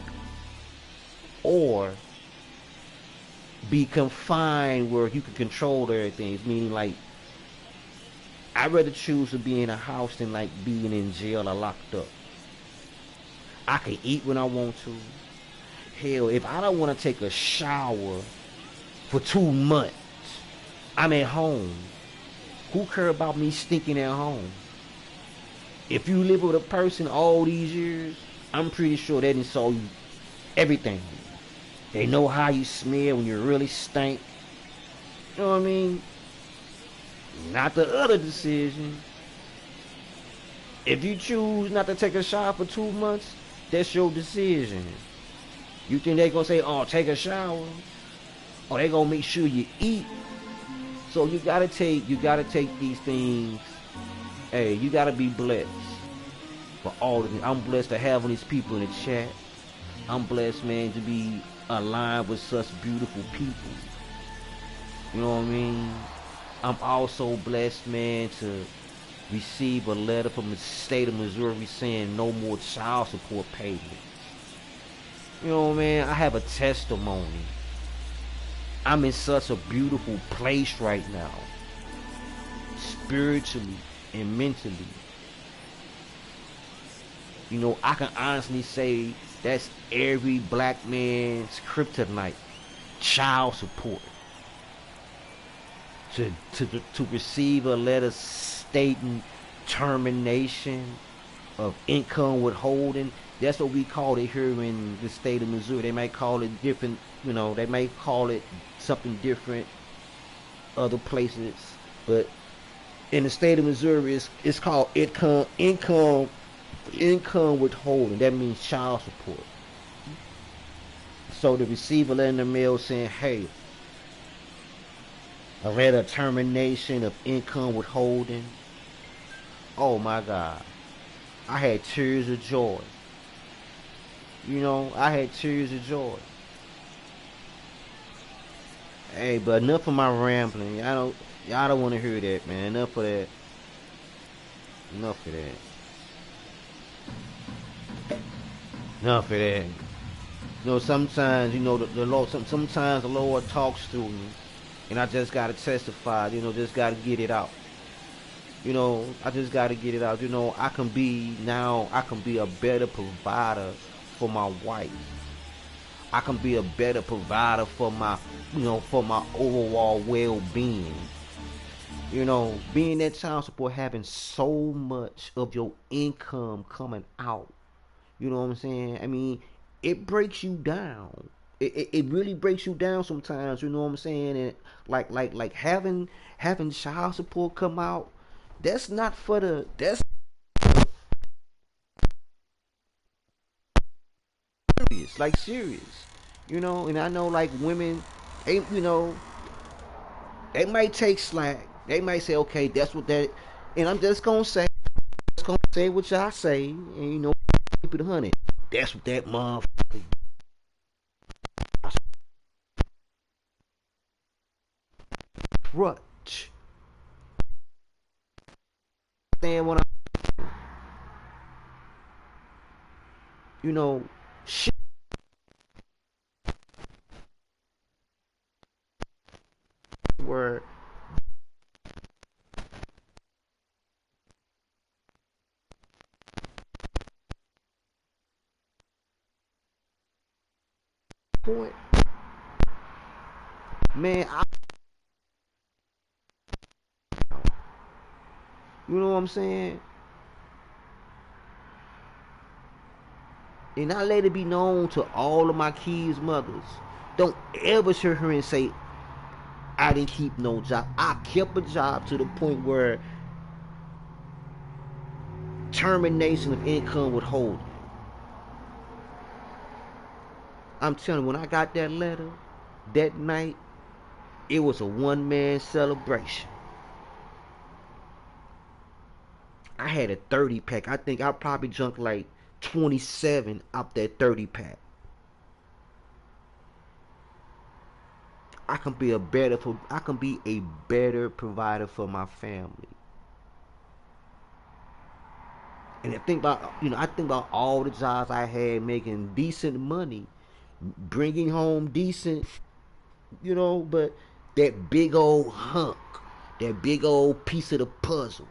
Speaker 3: or be confined where you can control everything. Meaning, like, I'd rather choose to be in a house than like being in jail or locked up. I can eat when I want to. Hell, if I don't want to take a shower for 2 months, I'm at home. Who care about me stinking at home? If you live with a person all these years, I'm pretty sure they didn't saw you everything. They know how you smell when you really stink. You know what I mean? Not the other decision. If you choose not to take a shower for 2 months, that's your decision. You think they gonna say, oh, take a shower? Or they gonna make sure you eat? So you gotta take these things. Hey, you gotta be blessed for all of them. I'm blessed to have these people in the chat. I'm blessed, man, to be aligned with such beautiful people. You know what I mean? I'm also blessed, man, to receive a letter from the state of Missouri saying no more child support payments. You know what I mean? I have a testimony. I'm in such a beautiful place right now, spiritually and mentally. You know, I can honestly say that's every black man's kryptonite, child support. To receive a letter stating termination of income withholding, that's what we call it here in the state of Missouri. They might call it different, you know, they might call it something different other places, but in the state of Missouri it's called income withholding. That means child support. So to receive a letter in the mail saying, hey, a letter of termination of income withholding, oh my God, I had tears of joy. You know, I had tears of joy. Hey, but enough of my rambling. Y'all don't want to hear that, man. Enough of that. Enough of that. Enough of that. You know, sometimes, you know, the Lord, sometimes the Lord talks through me, and I just gotta testify. You know, just gotta get it out. You know, I just gotta get it out. You know, I can be a better provider for my wife. I can be a better provider for my, you know, for my overall well-being. You know, being that child support, having so much of your income coming out. You know what I'm saying? I mean, it breaks you down. It really breaks you down sometimes. You know what I'm saying? And like having child support come out. That's not for the. That's serious. Like serious. You know, and I know like women, you know, they might take slack. They might say, okay, that's what that. And I'm just gonna say what y'all say, and you know, keep it 100. That's what that motherfucker. Crutch. Understand what I'm, you know, shit. Where point, man, you know what I'm saying? And I let it be known to all of my kids' mothers. Don't ever sit here and say, I didn't keep no job. I kept a job to the point where termination of income withholding. I'm telling you, when I got that letter that night, it was a one-man celebration. I had a 30 pack. I think I probably drunk like 27 out that 30 pack. I can be a better provider for my family. And I think about all the jobs I had making decent money, bringing home decent, you know, but that big old hunk, that big old piece of the puzzle.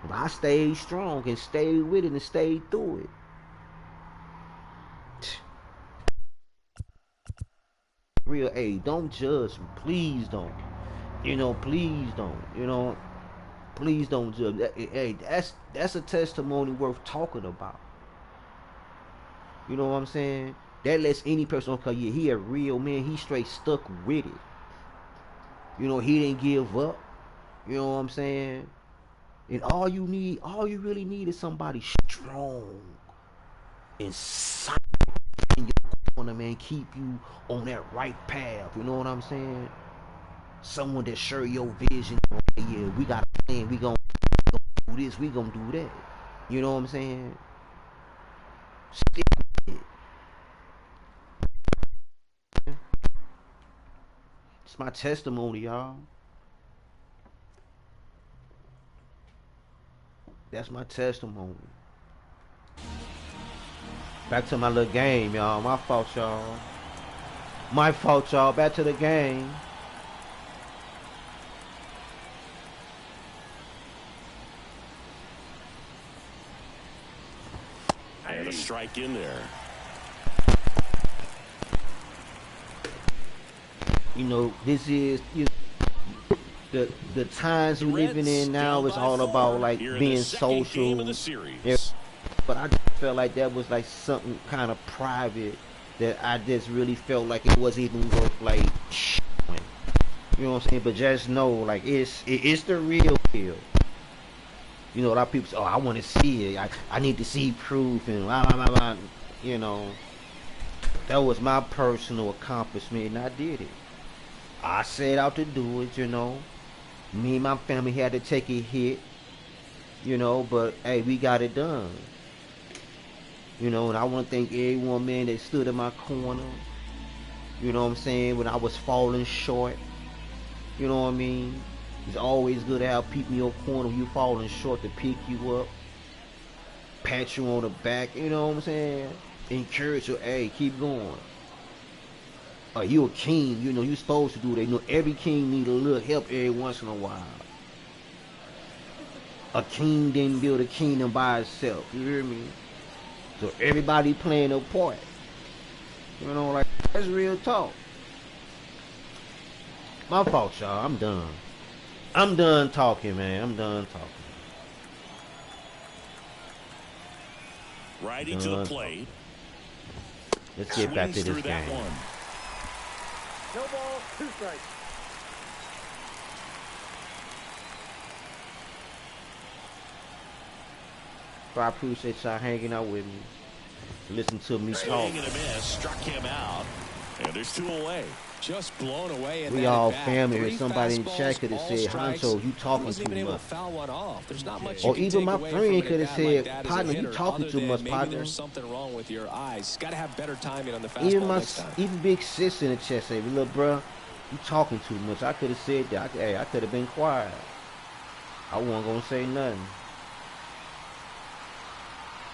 Speaker 3: But I stayed strong and stayed with it and stayed through it. Real, hey, don't judge me. Please don't. You know, please don't. You know, please don't judge. Hey, that's a testimony worth talking about. You know what I'm saying? That lets any person know, cause yeah, he a real man. He straight stuck with it. You know, he didn't give up. You know what I'm saying? And all you really need is somebody strong and solid in your corner, man. Keep you on that right path. You know what I'm saying? Someone that share your vision. Yeah, we got a plan. We gonna do this. We gonna do that. You know what I'm saying? It's my testimony, y'all. That's my testimony. Back to my little game, y'all. My fault, y'all. My fault, y'all. Back to the game.
Speaker 1: And a strike in there.
Speaker 3: You know, this is the times we're living in now is all about like being social. Yeah, but I just felt like that was like something kind of private that I just really felt like it wasn't even worth like showing. You know what I'm saying? But just know, like it's the real deal. You know, a lot of people say, "Oh, I want to see it. I need to see proof," and blah blah blah blah. You know, that was my personal accomplishment, and I did it. I set out to do it. You know, me and my family had to take a hit. You know, but hey, we got it done. You know, and I want to thank everyone, man, that stood in my corner. You know what I'm saying? When I was falling short. You know what I mean? It's always good to have people in your corner when you falling short to pick you up, pat you on the back, you know what I'm saying? Encourage you, hey, keep going. You a king, you know, you supposed to do that. You know, every king need a little help every once in a while. A king didn't build a kingdom by itself, you hear me? So everybody playing a part. You know, like, that's real talk. My fault, y'all, I'm done. I'm done talking, man. I'm done talking.
Speaker 1: Righty to the plate.
Speaker 3: Let's get back to this game.
Speaker 5: No ball, 2 strikes.
Speaker 3: I appreciate y'all hanging out with me. Listen to me talk.
Speaker 1: Swing and a miss, struck him out. And there's 2 away.
Speaker 2: Just blown away.
Speaker 3: We all family. Or somebody in chat could have said, "Honcho, you talking too much."
Speaker 2: There's not much
Speaker 3: or even my friend could have said, "Partner, you talking too much, partner."
Speaker 2: There's something wrong with your eyes. Got to have better timing on the fastball.
Speaker 3: Even big sis in the chat said, "Look, bro, you talking too much." I could have said that. I could have been quiet. I wasn't gonna say nothing.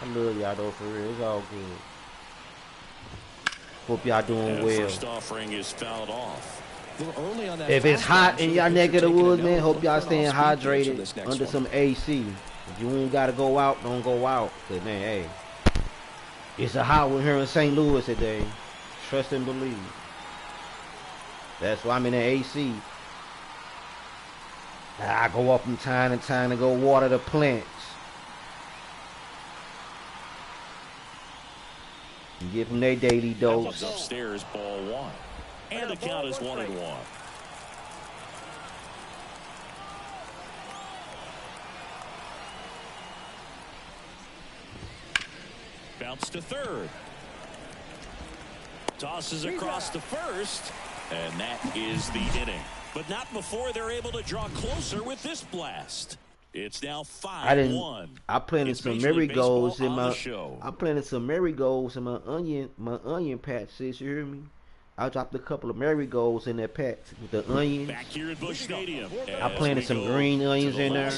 Speaker 3: I love y'all though, for real. It's all good. Hope y'all doing well.
Speaker 1: First offering is fouled off.
Speaker 3: If it's hot in y'all neck of the woods, man, hope y'all staying hydrated under some AC. If you ain't gotta go out, don't go out. But man, hey, it's a hot one here in St. Louis today. Trust and believe. That's why I'm in the AC. I go up from time to time to go water the plants. And give them their daily dose.
Speaker 1: Upstairs, ball 1. And the count is 1-1. Bounce to third. Tosses across to first. And that is the inning. But not before they're able to draw closer with this blast. It's now 5-1.
Speaker 3: I planted some marigolds in my show. I planted some marigolds in my onion patch, sis, you hear me? I dropped a couple of marigolds in that patch with the onions.
Speaker 1: Back here at Busch Stadium.
Speaker 3: I planted some green onions in there.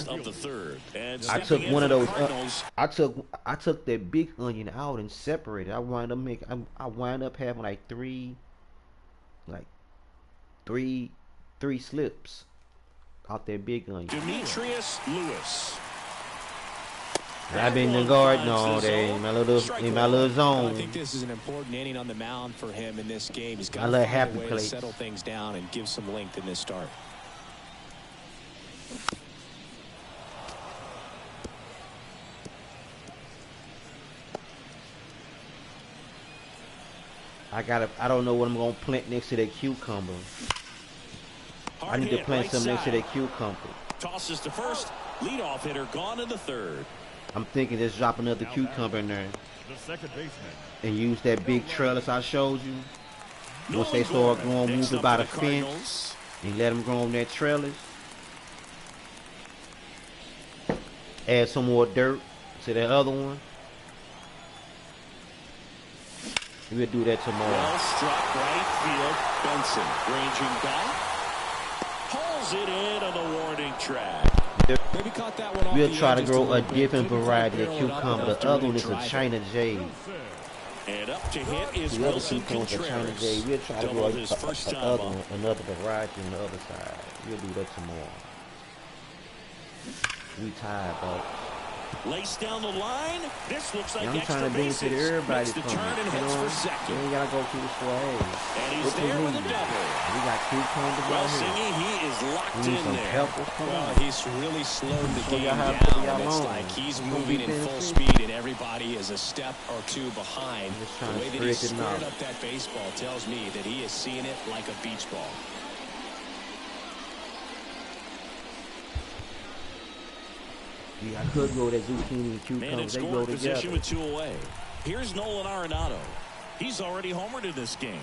Speaker 3: I took one of those. I took that big onion out and separated. I wind up having like three slips out that big onion.
Speaker 1: Demetrius Lewis.
Speaker 3: I've been in the garden all day in my little zone.
Speaker 2: I think this is an important inning on the mound for him in this game. He's got
Speaker 3: to
Speaker 2: find a way to settle things down and give some length in this start.
Speaker 3: I don't know what I'm gonna plant next to that cucumber. I need to plant some next to that cucumber.
Speaker 1: Tosses to first. Leadoff hitter gone in the third.
Speaker 3: I'm thinking just drop another cucumber in there.
Speaker 4: The second baseman.
Speaker 3: And use that big trellis I showed you. Once they start growing, move it by the fence. And let them grow on that trellis. Add some more dirt to that other one. We'll do that tomorrow.
Speaker 1: Well struck right field. Benson ranging back. Pulls it in on the warning track.
Speaker 2: Maybe caught that one off.
Speaker 3: We'll try to grow a different variety of cucumber. The other one is a China Jade.
Speaker 1: And up to hit is
Speaker 3: The other
Speaker 1: Wilson
Speaker 3: cucumber is a China
Speaker 1: Contreras.
Speaker 3: Jade. We'll try to grow
Speaker 1: His first time
Speaker 3: another
Speaker 1: up.
Speaker 3: one, another variety on the other side. We'll do that tomorrow. We tired, though.
Speaker 1: Lace down the line. This looks like
Speaker 3: I'm
Speaker 1: extra
Speaker 3: trying to bring it
Speaker 1: bases.
Speaker 3: to everybody.
Speaker 1: Makes the turn and heads for
Speaker 3: You
Speaker 1: second.
Speaker 3: ain't gotta go through the sway.
Speaker 1: And he's there with a double.
Speaker 3: We got cucumbers
Speaker 1: Well,
Speaker 3: right here.
Speaker 1: Singy, he is locked
Speaker 3: We need
Speaker 1: in
Speaker 3: some
Speaker 1: there.
Speaker 3: peppers. Come
Speaker 2: Well,
Speaker 3: on.
Speaker 2: he's really slowed the
Speaker 3: Show
Speaker 2: game
Speaker 3: y'all how to
Speaker 2: down.
Speaker 3: put y'all
Speaker 2: It's
Speaker 3: on.
Speaker 2: like he's
Speaker 3: Don't
Speaker 2: moving
Speaker 3: be
Speaker 2: in full
Speaker 3: busy.
Speaker 2: speed, and everybody is a step or two behind.
Speaker 3: Just
Speaker 2: The
Speaker 3: trying
Speaker 2: way
Speaker 3: to
Speaker 2: that he
Speaker 3: spread the
Speaker 2: squared
Speaker 3: knowledge.
Speaker 2: up that baseball tells me that he is seeing it like a beach ball.
Speaker 3: Yeah, I could grow that zucchini and
Speaker 1: Man in
Speaker 3: cucumbers. They grow
Speaker 1: scoring position
Speaker 3: together.
Speaker 1: with 2 away. Here's Nolan Arenado. He's already homered in this game.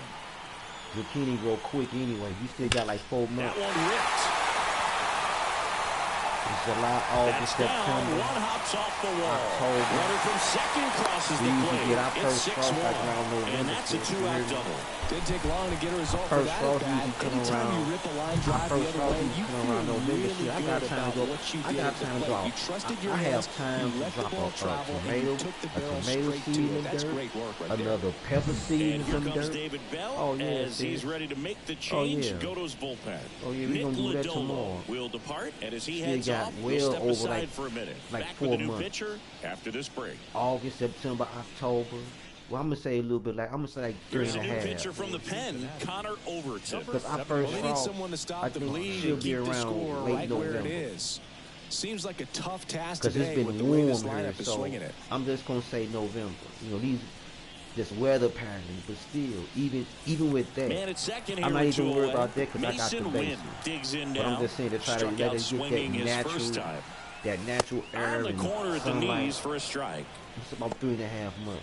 Speaker 3: Zucchini grow quick anyway. You still got like 4
Speaker 1: That
Speaker 3: months.
Speaker 1: one ripped.
Speaker 3: It's July, August,
Speaker 1: That's down.
Speaker 3: September.
Speaker 1: One hops off the wall.
Speaker 3: October.
Speaker 1: Runner from second crosses
Speaker 3: We
Speaker 1: the
Speaker 3: usually
Speaker 1: plate.
Speaker 3: get our
Speaker 1: It's
Speaker 3: first frost
Speaker 1: 6-1.
Speaker 3: like around November.
Speaker 1: And that's a 2-out double.
Speaker 2: Didn't take long to get a result for
Speaker 3: First
Speaker 2: that
Speaker 3: frost
Speaker 2: at bat.
Speaker 3: usually come
Speaker 2: Anytime
Speaker 3: around.
Speaker 2: you rip a line
Speaker 3: My
Speaker 2: drive the
Speaker 3: first
Speaker 2: other
Speaker 3: frost
Speaker 2: way,
Speaker 3: usually
Speaker 2: you
Speaker 3: come
Speaker 2: feel
Speaker 3: around November.
Speaker 2: really
Speaker 3: Shit, I
Speaker 2: good
Speaker 3: got time
Speaker 2: about
Speaker 3: to go.
Speaker 2: what you
Speaker 3: I
Speaker 2: did
Speaker 3: got
Speaker 2: at the
Speaker 3: time to
Speaker 2: plate.
Speaker 3: drop.
Speaker 2: You trusted your
Speaker 3: I have
Speaker 2: hands,
Speaker 3: time
Speaker 2: you
Speaker 3: to
Speaker 2: let the
Speaker 3: drop
Speaker 2: ball
Speaker 3: a
Speaker 2: travel, and
Speaker 3: tomato,
Speaker 2: you took the
Speaker 3: a
Speaker 2: barrel
Speaker 3: tomato
Speaker 2: straight
Speaker 3: seed
Speaker 2: to
Speaker 3: in
Speaker 2: it. That's
Speaker 3: dirt,
Speaker 2: great work right there.
Speaker 3: another pepper seed in
Speaker 1: And here
Speaker 3: some
Speaker 1: comes
Speaker 3: dirt.
Speaker 1: David Bell
Speaker 3: Oh, yeah,
Speaker 1: as he's
Speaker 3: sis.
Speaker 1: ready to make the
Speaker 3: Oh,
Speaker 1: change.
Speaker 3: yeah.
Speaker 1: Go to his bullpen.
Speaker 3: Oh, yeah, we
Speaker 1: Nick
Speaker 3: gonna do that
Speaker 1: Lodolo
Speaker 3: tomorrow.
Speaker 1: will depart, and as he
Speaker 3: Still
Speaker 1: heads
Speaker 3: got
Speaker 1: off,
Speaker 3: well
Speaker 1: we'll step
Speaker 3: over
Speaker 1: aside
Speaker 3: like-
Speaker 1: for a minute.
Speaker 3: like
Speaker 1: Back
Speaker 3: 4
Speaker 1: with a new
Speaker 3: months.
Speaker 1: pitcher after this break.
Speaker 3: August, September, October. Well, I'm gonna say a little bit like I'm gonna say like
Speaker 1: Here's a
Speaker 3: 3
Speaker 1: new
Speaker 3: and a
Speaker 1: pitcher
Speaker 3: half.
Speaker 1: from the pen, Connor Overton.
Speaker 3: Because I first
Speaker 2: Well, they need
Speaker 3: saw,
Speaker 2: someone to stop
Speaker 3: I
Speaker 2: the
Speaker 3: think
Speaker 2: bleed
Speaker 3: she'll
Speaker 2: and
Speaker 3: be
Speaker 2: keep the
Speaker 3: around
Speaker 2: score
Speaker 3: late
Speaker 2: right where it
Speaker 3: November.
Speaker 2: is. Seems like a tough task
Speaker 3: Because it's
Speaker 2: today
Speaker 3: been
Speaker 2: with the way this
Speaker 3: warm here,
Speaker 2: lineup is
Speaker 3: so
Speaker 2: swinging it.
Speaker 3: I'm just gonna say November. You know, these this weather pattern, but still, even with that,
Speaker 1: Man at second here
Speaker 3: I'm not
Speaker 1: with
Speaker 3: even
Speaker 1: 2
Speaker 3: worried
Speaker 1: away.
Speaker 3: about that because I got the
Speaker 1: Mason
Speaker 3: bases.
Speaker 1: Wynn digs in
Speaker 3: But
Speaker 1: now.
Speaker 3: I'm just saying to try to
Speaker 1: Struck
Speaker 3: let
Speaker 1: out
Speaker 3: it get
Speaker 1: swinging
Speaker 3: that
Speaker 1: his first
Speaker 3: natural,
Speaker 1: time.
Speaker 3: that natural air
Speaker 1: On the
Speaker 3: and
Speaker 1: corner at the
Speaker 3: sunlight.
Speaker 1: knees for a strike.
Speaker 3: It's about 3.5 months.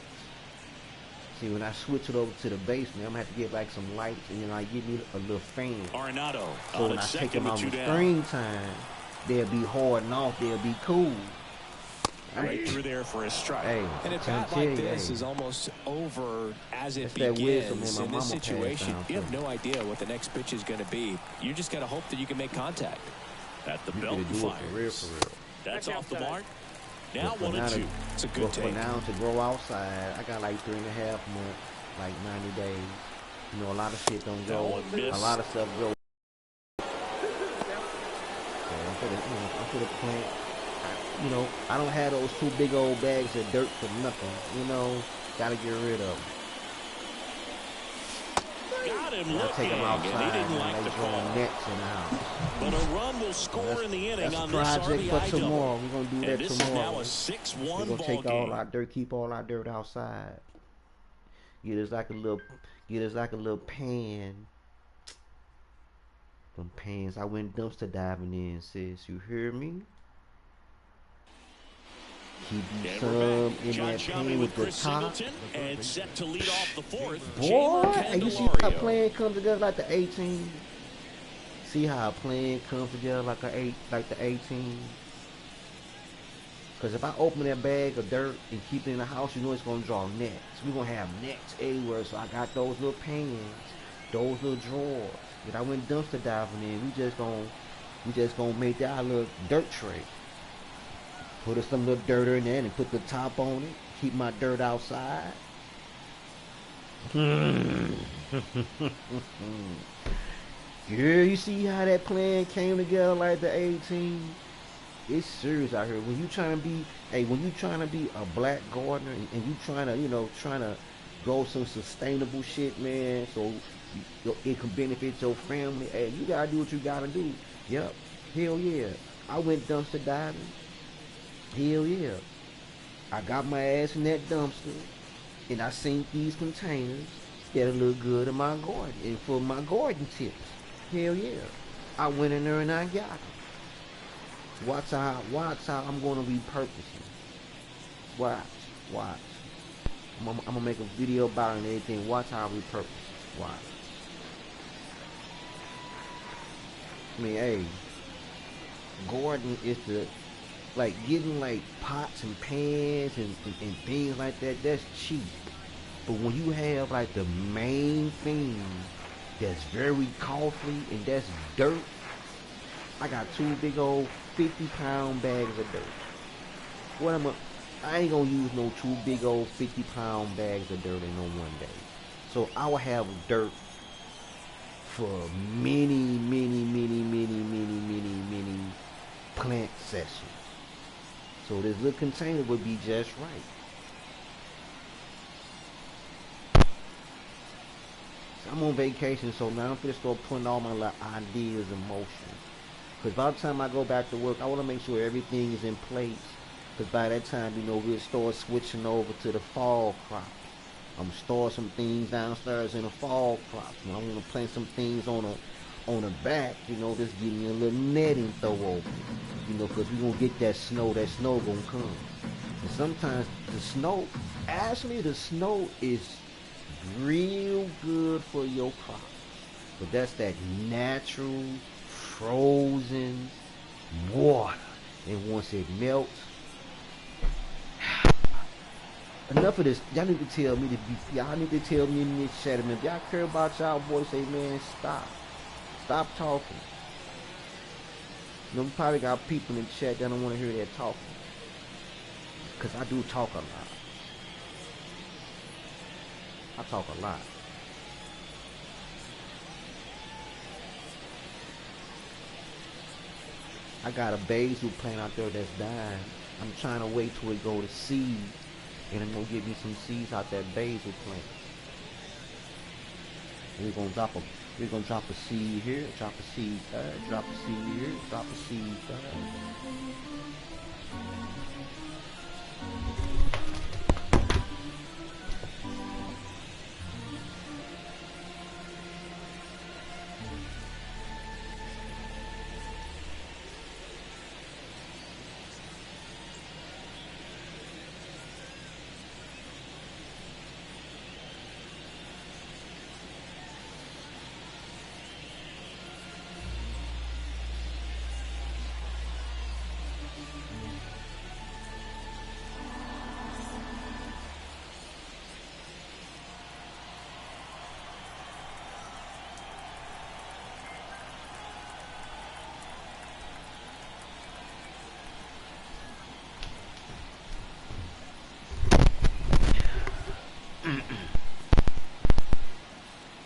Speaker 3: See, when I switch it over to the basement, I'm gonna have to get like some lights and then I get me a little fan.
Speaker 1: Arenado
Speaker 3: So
Speaker 1: on
Speaker 3: when
Speaker 1: at
Speaker 3: I take
Speaker 1: second
Speaker 3: them
Speaker 1: with
Speaker 3: out
Speaker 1: 2
Speaker 3: in
Speaker 1: down.
Speaker 3: springtime, they'll be hard and off. They'll be cool.
Speaker 1: Right through there for a strike.
Speaker 3: Hey,
Speaker 2: And a
Speaker 3: I'm trying
Speaker 2: bat
Speaker 3: to tell
Speaker 2: like
Speaker 3: you,
Speaker 2: this
Speaker 3: hey,
Speaker 2: is almost over as it
Speaker 3: That's that wisdom
Speaker 2: begins.
Speaker 3: that my
Speaker 2: In this
Speaker 3: mama passed
Speaker 2: situation,
Speaker 3: down
Speaker 2: you have
Speaker 3: to me.
Speaker 2: no idea what the next pitch is going to be. You just got to hope that you can make contact.
Speaker 1: At the
Speaker 3: you
Speaker 1: belt
Speaker 3: could do it
Speaker 1: fires.
Speaker 3: for real, for real.
Speaker 1: That's off the mark. Now
Speaker 3: But for
Speaker 1: 1 and
Speaker 3: now
Speaker 1: 2.
Speaker 3: to-
Speaker 2: It's a good
Speaker 3: But for
Speaker 2: take.
Speaker 3: now to grow outside, I got like 3.5 months, like 90 days. You know, a lot of shit don't
Speaker 1: That
Speaker 3: go.
Speaker 1: one missed.
Speaker 3: A lot of stuff grows. So I'm for the plant. You know, I don't have those 2 big old bags of dirt for nothing. You know, gotta get rid of them.
Speaker 1: Got him
Speaker 3: I take them
Speaker 1: looking,
Speaker 3: outside
Speaker 1: and he didn't
Speaker 3: and
Speaker 1: like
Speaker 3: they
Speaker 1: the
Speaker 3: draw
Speaker 1: call.
Speaker 3: nets in the house.
Speaker 1: But a run will score in the inning
Speaker 3: That's a
Speaker 1: on this
Speaker 3: project
Speaker 1: RBI
Speaker 3: for
Speaker 1: double.
Speaker 3: tomorrow. We're gonna do
Speaker 1: And
Speaker 3: that
Speaker 1: this
Speaker 3: tomorrow.
Speaker 1: is now a
Speaker 3: We're
Speaker 1: 6-1
Speaker 3: gonna
Speaker 1: ball
Speaker 3: take
Speaker 1: game.
Speaker 3: all our dirt, keep all our dirt outside. Get us like a little pan. Them pans I went dumpster diving in, sis. You hear me? Keep you
Speaker 1: And
Speaker 3: some
Speaker 1: we're back.
Speaker 3: in
Speaker 1: John
Speaker 3: that
Speaker 1: Shelby
Speaker 3: pan
Speaker 1: with
Speaker 3: with the
Speaker 1: Chris
Speaker 3: top.
Speaker 1: Singleton, and set to lead off the 4th.
Speaker 3: Boy,
Speaker 1: Jamer
Speaker 3: and you see how a
Speaker 1: Candelario.
Speaker 3: plan comes together like the 18? See how a plan comes together like the 18? Because if I open that bag of dirt and keep it in the house, you know it's going to draw nets. We're going to have nets everywhere. So I got those little pans, those little drawers that I went dumpster diving in. We just going to make that our little dirt tray. Put some little dirt in there and put the top on it. Keep my dirt outside. Yeah, you see how that plan came together like the 18? It's serious out here. When you trying to be a black gardener and you trying to grow some sustainable shit, man, so it can benefit your family. Hey, you gotta do what you gotta do. Yep. Hell yeah. I went dumpster diving. Hell yeah. I got my ass in that dumpster and I seen these containers that look good in my garden and for my garden tips. Hell yeah. I went in there and I got them. Watch how I'm gonna repurpose them. Watch. I'm gonna make a video about it and everything. Watch how I repurpose it. Watch. I mean, hey, gardening is getting like pots and pans and things like that. That's cheap. But when you have like the main thing that's very costly, and that's dirt, I got 2 big old 50-pound bags of dirt. I ain't gonna use no 2 big old 50-pound bags of dirt in no one day. So I will have dirt for many plant sessions. So this little container would be just right. So I'm on vacation, so now I'm gonna start putting all my little ideas in motion. Because by the time I go back to work, I want to make sure everything is in place. Because by that time, we'll start switching over to the fall crop. I'm gonna store some things downstairs in the fall crops. I want to plant some things on the back. Just give me a little netting throw over. Because we're gonna get that snow. That snow gonna come. And sometimes the snow is real good for your crop. But that's that natural frozen water. And once it melts. Enough of this. Y'all need to tell me in this chat. If y'all care about y'all boys, say, man, stop. Stop talking. We probably got people in the chat that don't want to hear that talking. Because I do talk a lot. I talk a lot. I got a basil plant out there that's dying. I'm trying to wait till it go to seed. And I'm gonna give me some seeds out that basil plant. We're gonna drop a seed here, drop a seed there, drop a seed here, drop a seed there.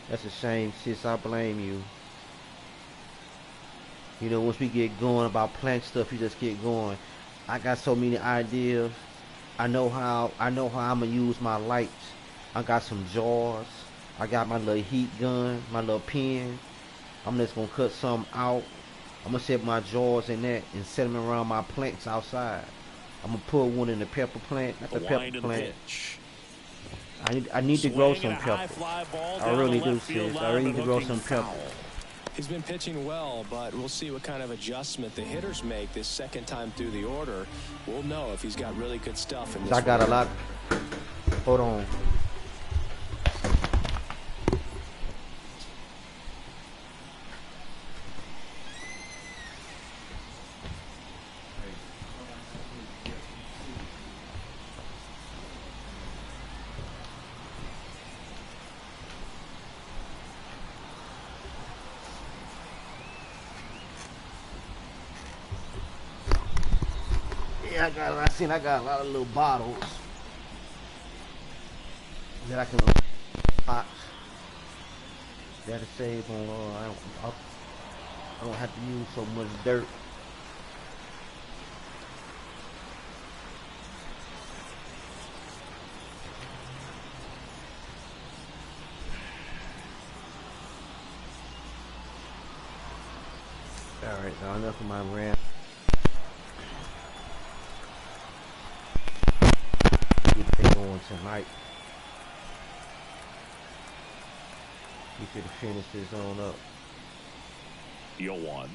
Speaker 3: That's a shame, sis. I blame you. Once we get going about plant stuff, you just get going. I got so many ideas. I know how I'm gonna use my lights. I got some jars. I got my little heat gun, my little pen. I'm just gonna cut some out. I'm gonna set my jars in that and set them around my plants outside. I'm gonna put one in the pepper plant, not the pepper plant. I need to grow some pepper. I really do, sis. I really need to grow some pepper.
Speaker 2: He's been pitching well, but we'll see what kind of adjustment the hitters make this second time through the order. We'll know if he's got really good stuff in this.
Speaker 3: I got a lot. Hold on. I got a lot of little bottles that I can box that'll save on. I don't have to use so much dirt. All right, now enough of my rant. Tonight we could finish this on up.
Speaker 1: 0-1.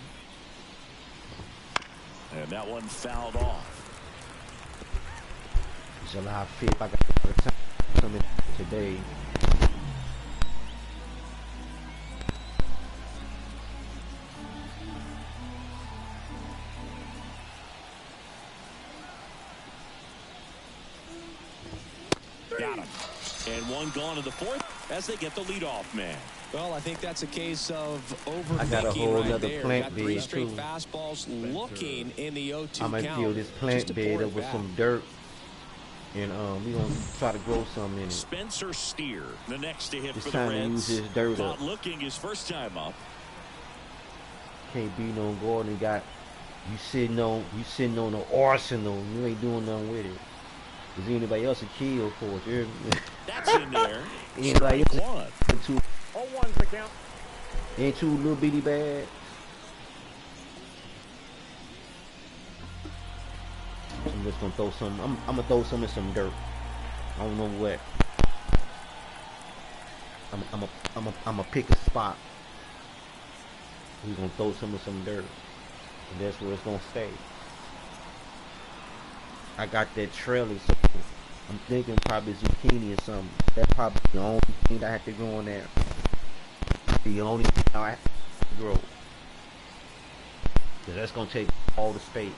Speaker 1: And that one fouled off.
Speaker 3: July 5th, I got the time coming today.
Speaker 1: Got him. And one gone in the fourth as they get the leadoff man.
Speaker 2: Well, I think that's a case of overthinking.
Speaker 3: I got a whole
Speaker 2: right
Speaker 3: nother
Speaker 2: there.
Speaker 3: plant
Speaker 2: Got three
Speaker 3: bed
Speaker 2: straight
Speaker 3: too.
Speaker 2: fastballs looking in the 0-2 count.
Speaker 3: I'm gonna fill this plant bed up with some dirt, and we gonna try to grow some in it.
Speaker 1: Spencer Steer, the next to hit
Speaker 3: It's
Speaker 1: for the
Speaker 3: time
Speaker 1: Reds.
Speaker 3: to use his dirt
Speaker 1: Not
Speaker 3: up.
Speaker 1: looking his first time up.
Speaker 3: Can't be no Gordon. Got you sitting on the arsenal. You ain't doing nothing with it. Is anybody else a kill for it? You hear me?
Speaker 1: That's in there.
Speaker 3: Anybody
Speaker 1: Strike
Speaker 3: else?
Speaker 1: one.
Speaker 5: 0-1's the count.
Speaker 3: Ain't two little bitty bags. I'm just gonna throw some. I'm gonna throw some in some dirt. I don't know what. I'm gonna pick a spot. We're gonna throw some in some dirt, and that's where it's gonna stay. I got that trailer, so I'm thinking probably zucchini or something. That's probably the only thing I have to grow in there. The only thing I have to grow. Cause that's gonna take all the space.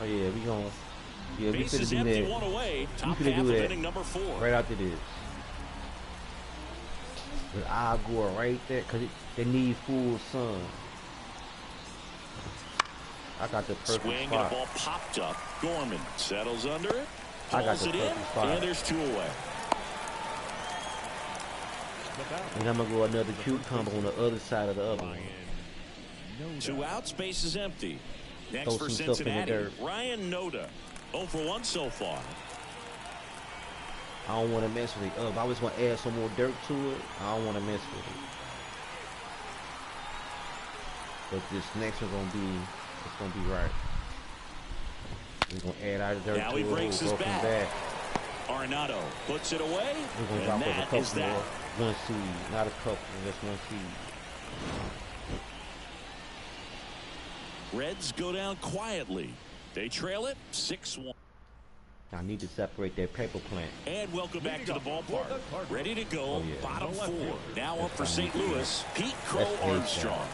Speaker 3: Oh yeah, we gonna. Yeah, we finna do
Speaker 1: empty,
Speaker 3: that.
Speaker 1: one away. Top
Speaker 3: We finna
Speaker 1: half
Speaker 3: do
Speaker 1: of
Speaker 3: that
Speaker 1: inning number 4.
Speaker 3: right after this. But I'll go right there, cause they need full sun. I got the perfect
Speaker 1: Swing
Speaker 3: spot.
Speaker 1: and a ball popped up. Gorman settles under it.
Speaker 3: I got
Speaker 1: Pulls
Speaker 3: the
Speaker 1: it in,
Speaker 3: perfect spot.
Speaker 1: and there's 2 away.
Speaker 3: And I'm gonna go another cucumber on the other side of the oven.
Speaker 1: 2 outs, base is empty. Next
Speaker 3: Throw
Speaker 1: for
Speaker 3: some stuff in the
Speaker 1: Cincinnati,
Speaker 3: dirt.
Speaker 1: Ryan Noda. 0 for 1 so far.
Speaker 3: I don't want to mess with it. If I was gonna add some more dirt to it, I don't want to mess with it. But this next one's gonna be right. We're gonna add our dirt
Speaker 1: Now
Speaker 3: to
Speaker 1: he
Speaker 3: it.
Speaker 1: breaks his
Speaker 3: We'll go from
Speaker 1: bat.
Speaker 3: back.
Speaker 1: Arenado puts it away,
Speaker 3: We're gonna
Speaker 1: and
Speaker 3: drop over a
Speaker 1: that
Speaker 3: couple
Speaker 1: is that.
Speaker 3: more. One seed, not a couple, just one seed.
Speaker 1: Reds go down quietly. They trail it 6-1.
Speaker 3: I need to separate that paper plant.
Speaker 1: And welcome back to the ballpark. Ready to go.
Speaker 3: Oh, yeah.
Speaker 1: Bottom 4. Now up for
Speaker 3: That's
Speaker 1: St.
Speaker 3: fine.
Speaker 1: Louis. Pete Crow
Speaker 3: That's great,
Speaker 1: Armstrong.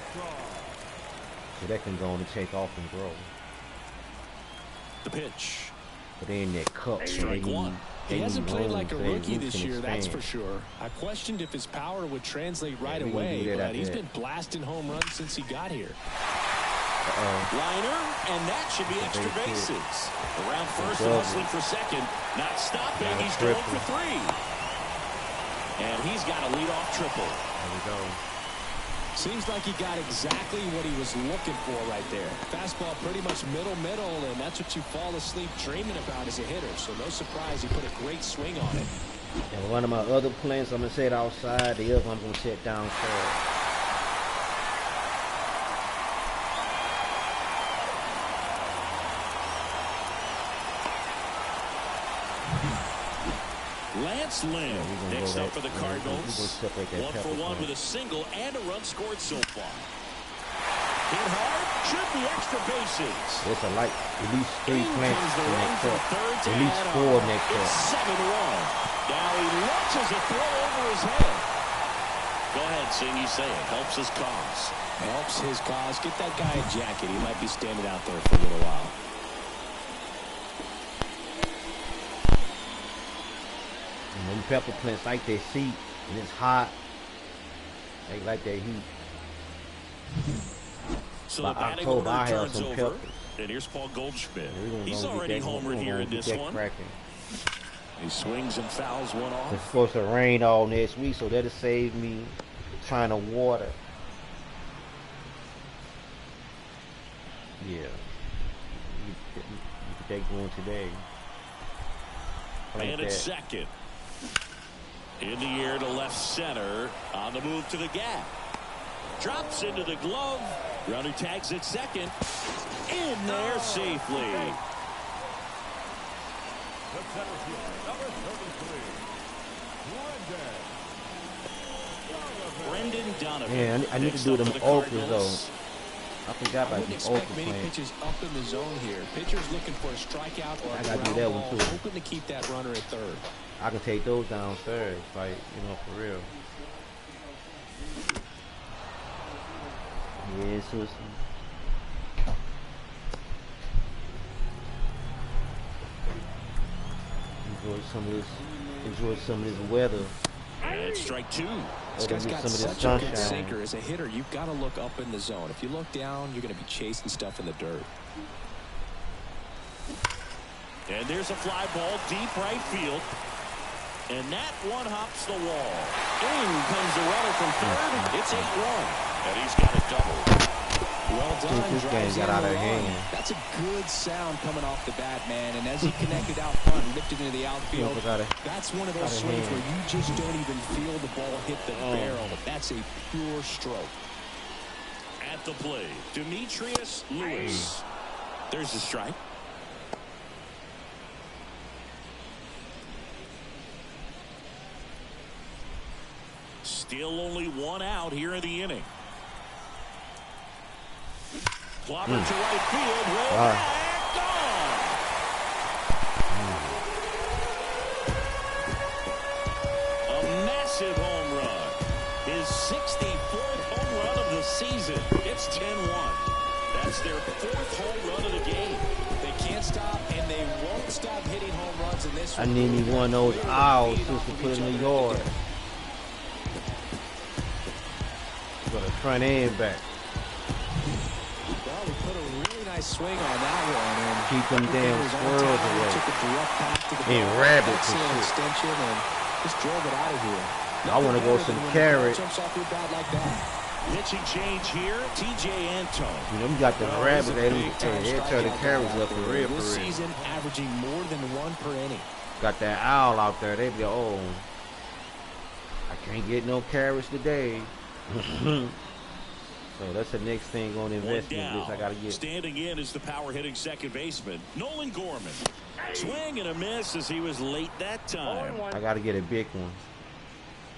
Speaker 3: So that can go on and take off and grow.
Speaker 1: The pitch.
Speaker 3: But they in that cup. So
Speaker 1: Strike
Speaker 3: they
Speaker 1: one.
Speaker 3: need,
Speaker 2: He hasn't
Speaker 3: need
Speaker 2: played
Speaker 3: room
Speaker 2: like a
Speaker 3: so they
Speaker 2: rookie
Speaker 3: roots
Speaker 2: this
Speaker 3: can
Speaker 2: year, that's
Speaker 3: expand.
Speaker 2: for sure. I questioned if his power would translate right
Speaker 3: we gonna
Speaker 2: away,
Speaker 3: do that
Speaker 2: but
Speaker 3: after
Speaker 2: he's
Speaker 3: that.
Speaker 2: been blasting home runs since he got here.
Speaker 1: Liner, and that should be extra
Speaker 3: base hit.
Speaker 1: bases. Around first and
Speaker 3: Double.
Speaker 1: hustling for second. Not stopping.
Speaker 3: Not a
Speaker 1: He's going
Speaker 3: triple.
Speaker 1: for 3. And he's got a leadoff triple.
Speaker 3: There we go.
Speaker 2: Seems like he got exactly what he was looking for right there. Fastball pretty much middle, and that's what you fall asleep dreaming about as a hitter. So no surprise he put a great swing on it.
Speaker 3: And one of my other plants, I'm gonna set outside. The other I'm gonna set downstairs.
Speaker 1: Lance Lynn,
Speaker 3: Yeah,
Speaker 1: next
Speaker 3: go
Speaker 1: up for the Cardinals.
Speaker 3: We're gonna separate that
Speaker 1: 1 for
Speaker 3: pepper
Speaker 1: 1
Speaker 3: plant.
Speaker 1: with a single and a run scored so far. Hit hard, should be extra bases.
Speaker 3: There's a light, at least 3
Speaker 1: In
Speaker 3: plants
Speaker 1: comes the
Speaker 3: in
Speaker 1: run
Speaker 3: that
Speaker 1: from
Speaker 3: cup.
Speaker 1: third to
Speaker 3: At least
Speaker 1: add
Speaker 3: 4
Speaker 1: on.
Speaker 3: in that cup.
Speaker 1: It's 7-1. Now he launches a throw over his head. Go ahead, Sing. You say it. Helps his cause.
Speaker 2: Helps his cause. Get that guy a jacket. He might be standing out there for a little while.
Speaker 3: And them pepper plants like their seat, and it's hot. They like that heat.
Speaker 1: So
Speaker 3: By
Speaker 1: the batting
Speaker 3: October,
Speaker 1: order
Speaker 3: I have
Speaker 1: turns
Speaker 3: some
Speaker 1: over.
Speaker 3: peppers.
Speaker 1: And here's Paul Goldschmidt.
Speaker 3: We're gonna
Speaker 1: He's
Speaker 3: get
Speaker 1: already
Speaker 3: that-
Speaker 1: homered
Speaker 3: we're
Speaker 1: here
Speaker 3: gonna
Speaker 1: in
Speaker 3: get
Speaker 1: this
Speaker 3: that
Speaker 1: one.
Speaker 3: cracking.
Speaker 1: He swings and fouls one off.
Speaker 3: It's supposed to rain all next week, so that'll save me trying to water. Yeah. You get that going today. Like
Speaker 1: And it's
Speaker 3: that.
Speaker 1: second. In the air to left center. On the move to the gap. Drops into the glove. Runner tags at second. In there safely.
Speaker 4: The center fielder, number 33,
Speaker 1: Brendan Donovan.
Speaker 3: Man, I need to
Speaker 1: Next
Speaker 3: do
Speaker 1: up
Speaker 3: them
Speaker 1: for the
Speaker 3: okras
Speaker 1: Cardinals.
Speaker 3: though. I forgot
Speaker 2: I
Speaker 3: about
Speaker 2: wouldn't
Speaker 3: the
Speaker 2: expect
Speaker 3: okra
Speaker 2: many
Speaker 3: plant.
Speaker 2: pitches up in the zone here. Pitcher's looking for a strikeout or
Speaker 3: I
Speaker 2: a
Speaker 3: gotta do
Speaker 2: ground
Speaker 3: that one
Speaker 2: ball,
Speaker 3: too.
Speaker 2: hoping to keep that runner at third.
Speaker 3: I can take those downstairs, like, you know, for real. Yeah, sister. Enjoy some of this Enjoy some of this weather.
Speaker 1: And strike two.
Speaker 2: This guy's got such a good sinker. As a hitter, you've got to look up in the zone. If you look down, you're going to be chasing stuff in the dirt.
Speaker 1: And there's a fly ball deep right field. And that one hops the wall. In comes the runner from third. It's 8-1. And he's got a double. Well done.
Speaker 3: This game got out of hand.
Speaker 2: That's a good sound coming off the bat, man. And as he connected out front and lifted into the outfield, that's one of those swings where you just don't even feel the ball hit the barrel. That's a pure stroke.
Speaker 1: At the plate, Demetrius Lewis. There's the strike. Still only one out here in the inning. Clobber to right field. Roll back. Gone. A massive home run. His 64th home run of the season. It's 10-1. That's their 4th home run of the game.
Speaker 2: They can't stop, and they won't stop hitting home runs in this one.
Speaker 3: I need me one of those owls just to put in the yard. Got a front end back.
Speaker 2: Well, he put a really nice swing on that one, and
Speaker 3: keep them damn squirrels away.
Speaker 2: Took a direct path to the
Speaker 3: and rabbits
Speaker 2: and extension, and just drove it out of here.
Speaker 3: I want to go some carrot.
Speaker 2: Jumps off your bat like that.
Speaker 1: Pitching change here, T.J. Antone.
Speaker 3: You know, we got the rabbit. They'll turn the carrots up for real.
Speaker 2: This season, averaging more than 1 per inning.
Speaker 3: Got that owl out there. They be oh, I can't get no carrots today. So that's the next thing on investment list I gotta get.
Speaker 1: Standing in is the power hitting second baseman, Nolan Gorman. Swing and a miss as he was late that time.
Speaker 3: I gotta get a big one,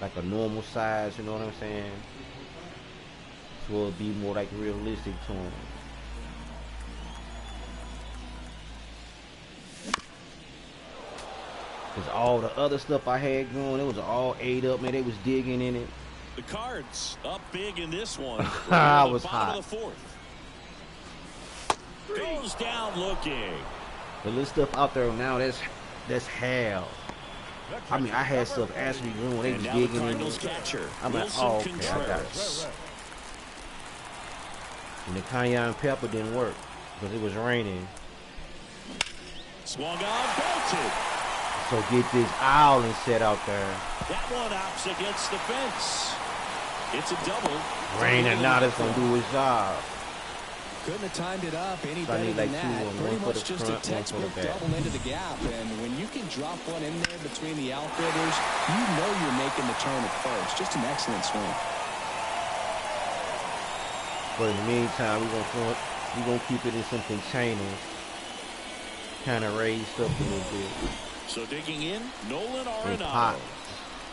Speaker 3: like a normal size. You know what I'm saying? So it'll be more like realistic to him. Cause all the other stuff I had going, it was all ate up, man. They was digging in it.
Speaker 1: The Cards up big in this one.
Speaker 3: I was hot.
Speaker 1: Of the 4th. Goes down looking.
Speaker 3: The little stuff out there now, that's hell. I mean, I had stuff actually growing. They was digging in it.
Speaker 1: Catcher,
Speaker 3: I'm like, oh, okay, I got it. And the cayenne pepper didn't work because it was raining.
Speaker 1: Swung on, bolted.
Speaker 3: So get this owl and set out there.
Speaker 1: That one opts against the fence. It's a double.
Speaker 3: Rain or not, it's gonna do his job.
Speaker 2: Couldn't have timed it up any
Speaker 3: So I
Speaker 2: better
Speaker 3: need
Speaker 2: than
Speaker 3: like
Speaker 2: that. Pretty much just a textbook
Speaker 3: double
Speaker 2: double into the gap. And when you can drop one in there between the outfielders, you know you're making the turn at first. Just an excellent swing.
Speaker 3: But in the meantime, we're gonna keep it in some containers, kind of raised up a little bit.
Speaker 1: So digging in, Nolan Arenado.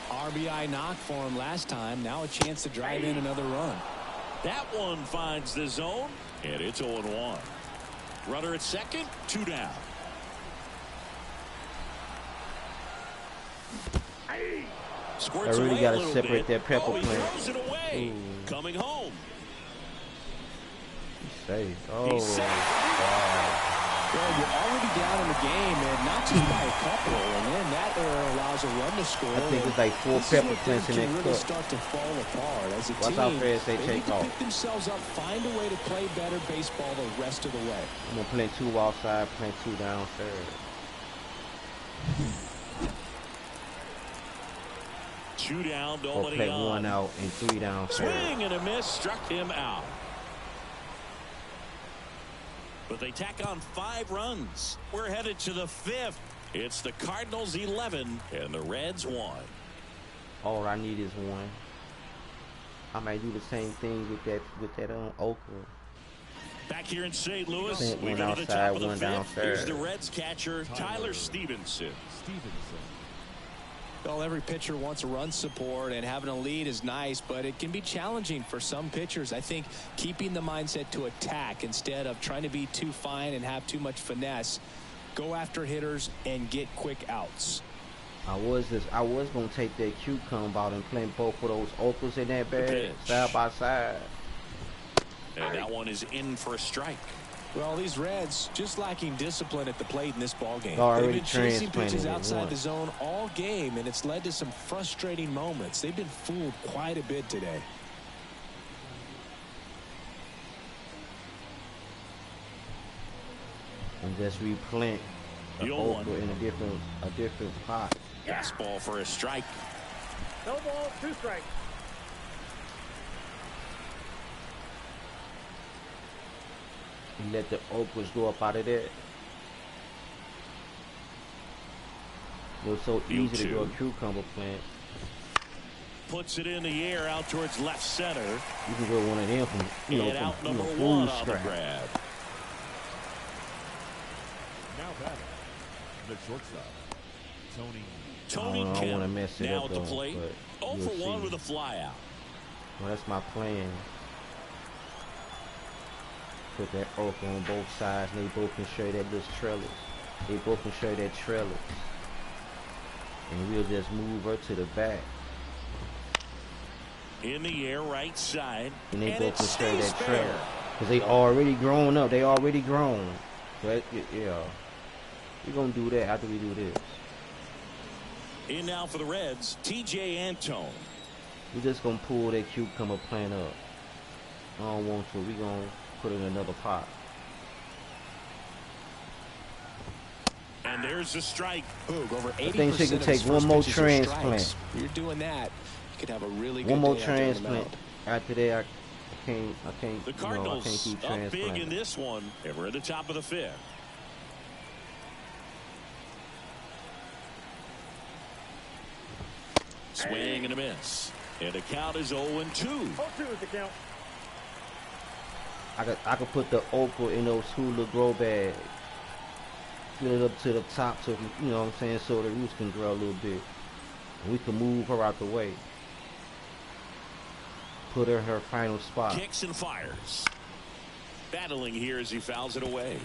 Speaker 2: RBI knock for him last time. Now a chance to drive in another run.
Speaker 1: That one finds the zone, and it's 0-1. Runner at second, 2 down. Squirts
Speaker 3: I really got to
Speaker 1: bit.
Speaker 3: separate that pepper
Speaker 1: He
Speaker 3: plant.
Speaker 1: throws it away. Coming home.
Speaker 3: He's safe. Oh,
Speaker 1: He's safe.
Speaker 3: wow.
Speaker 2: Well, you're already down in the game, and not just by a couple, and then that allows a run to score.
Speaker 3: I think it's like 4 pepper plants in that
Speaker 2: really
Speaker 3: cup.
Speaker 2: Start to fall apart as a
Speaker 3: Watch
Speaker 2: team.
Speaker 3: how fast they
Speaker 2: need
Speaker 3: take
Speaker 2: to
Speaker 3: off.
Speaker 2: pick themselves up, find a way to play better baseball the rest of the way.
Speaker 3: I'm gonna plant 2 outside, plant 2 downstairs.
Speaker 1: 2 down,
Speaker 3: Or
Speaker 1: nobody
Speaker 3: plant
Speaker 1: on.
Speaker 3: 1 out and 3 downstairs.
Speaker 1: Swing and a miss, struck him out. But they tack on 5 runs. We're headed to the 5th. It's the Cardinals 11 and the Reds 1.
Speaker 3: All I need is 1. I might do the same thing with that okra.
Speaker 1: Back here in St. Louis,
Speaker 3: Sent
Speaker 1: we
Speaker 3: one
Speaker 1: go to the top
Speaker 3: outside,
Speaker 1: of the
Speaker 3: one
Speaker 1: 5th.
Speaker 3: downstairs.
Speaker 1: Here's the Reds catcher, Tyler Stevenson.
Speaker 2: Well, every pitcher wants a run support, and having a lead is nice, but it can be challenging for some pitchers. I think keeping the mindset to attack instead of trying to be too fine and have too much finesse, go after hitters and get quick outs.
Speaker 3: I was gonna take that cucumber out and plant both of those okras in that bag side by side.
Speaker 1: And that one is in for a strike.
Speaker 2: Well, these Reds just lacking discipline at the plate in this ball game.
Speaker 3: Already
Speaker 2: They've been chasing pitches
Speaker 3: transplanted
Speaker 2: outside the zone all game, and it's led to some frustrating moments. They've been fooled quite a bit today.
Speaker 3: And just replant the okra in a different pot.
Speaker 1: Fastball for a strike.
Speaker 5: No ball, 2 strikes.
Speaker 3: You let the okras go up out of there. It was so easy to go a cucumber plant.
Speaker 1: Puts it in the air out towards left center.
Speaker 3: You can go one of them from,
Speaker 1: out number
Speaker 3: food
Speaker 1: 1 on the
Speaker 3: scrap.
Speaker 1: grab.
Speaker 4: Now batting, the shortstop, Tony.
Speaker 1: Tony
Speaker 3: I don't
Speaker 1: Kemp
Speaker 3: want to mess it
Speaker 1: now
Speaker 3: up
Speaker 1: at the
Speaker 3: though,
Speaker 1: plate.
Speaker 3: but
Speaker 1: 0 for 1
Speaker 3: see.
Speaker 1: with a fly out.
Speaker 3: Well, that's my plan. Put that okra on both sides, and they both can share that little trellis. They both can share that trellis. And we'll just move her to the back.
Speaker 1: In the air, right side.
Speaker 3: And they both
Speaker 1: it
Speaker 3: can share
Speaker 1: stays
Speaker 3: that
Speaker 1: fair.
Speaker 3: trellis. Because they already grown up. They already grown. But, yeah. We're going to do that after we do this.
Speaker 1: In now for the Reds, T.J. Antone.
Speaker 3: We're just going to pull that cucumber plant up. I don't want to. We're going to put it in another pot.
Speaker 1: And there's the strike.
Speaker 2: Boog, over 80%
Speaker 3: I think she can
Speaker 2: of
Speaker 3: take
Speaker 2: his
Speaker 3: one
Speaker 2: first
Speaker 3: more
Speaker 2: pitches are
Speaker 3: transplant.
Speaker 2: strikes. You're doing that, you could have a really good
Speaker 3: One more
Speaker 2: day out there on the
Speaker 3: transplant.
Speaker 2: mound.
Speaker 3: After that, I can't.
Speaker 1: The
Speaker 3: I can't
Speaker 1: Cardinals
Speaker 3: keep
Speaker 1: up big in
Speaker 3: transplanting.
Speaker 1: this one. And we're at the top of the 5th. Swing and a miss. And the count is 0-2.
Speaker 5: 0-2 is the count.
Speaker 3: I could put the okra in those hula grow bags. Get it up to the top so you know what I'm saying, so the roots can grow a little bit. And we can move her out the way. Put her in her final spot.
Speaker 1: Kicks and fires. Battling here as he fouls it away.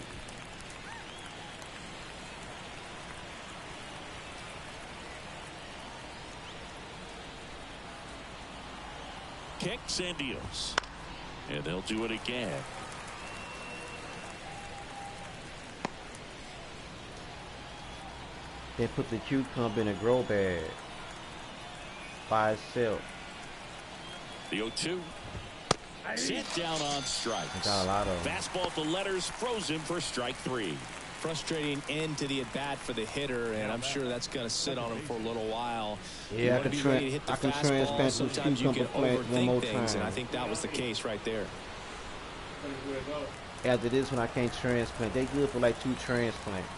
Speaker 1: Kicks and deals. And they'll do it again.
Speaker 3: Then put the cucumber in a grow bag by itself.
Speaker 1: The 0-2. Sit down on strikes.
Speaker 3: Got a lot of them.
Speaker 1: Fastball at the letters, frozen for strike 3.
Speaker 2: Frustrating end to the at-bat for the hitter, and I'm sure that's going to sit on him for a little while.
Speaker 3: Yeah, I can transplant some
Speaker 2: Sometimes you can
Speaker 3: cucumber plant one more
Speaker 2: overthink things,
Speaker 3: time.
Speaker 2: and I think that was the case right there.
Speaker 3: After this one, I can't transplant. They good for like 2 transplants.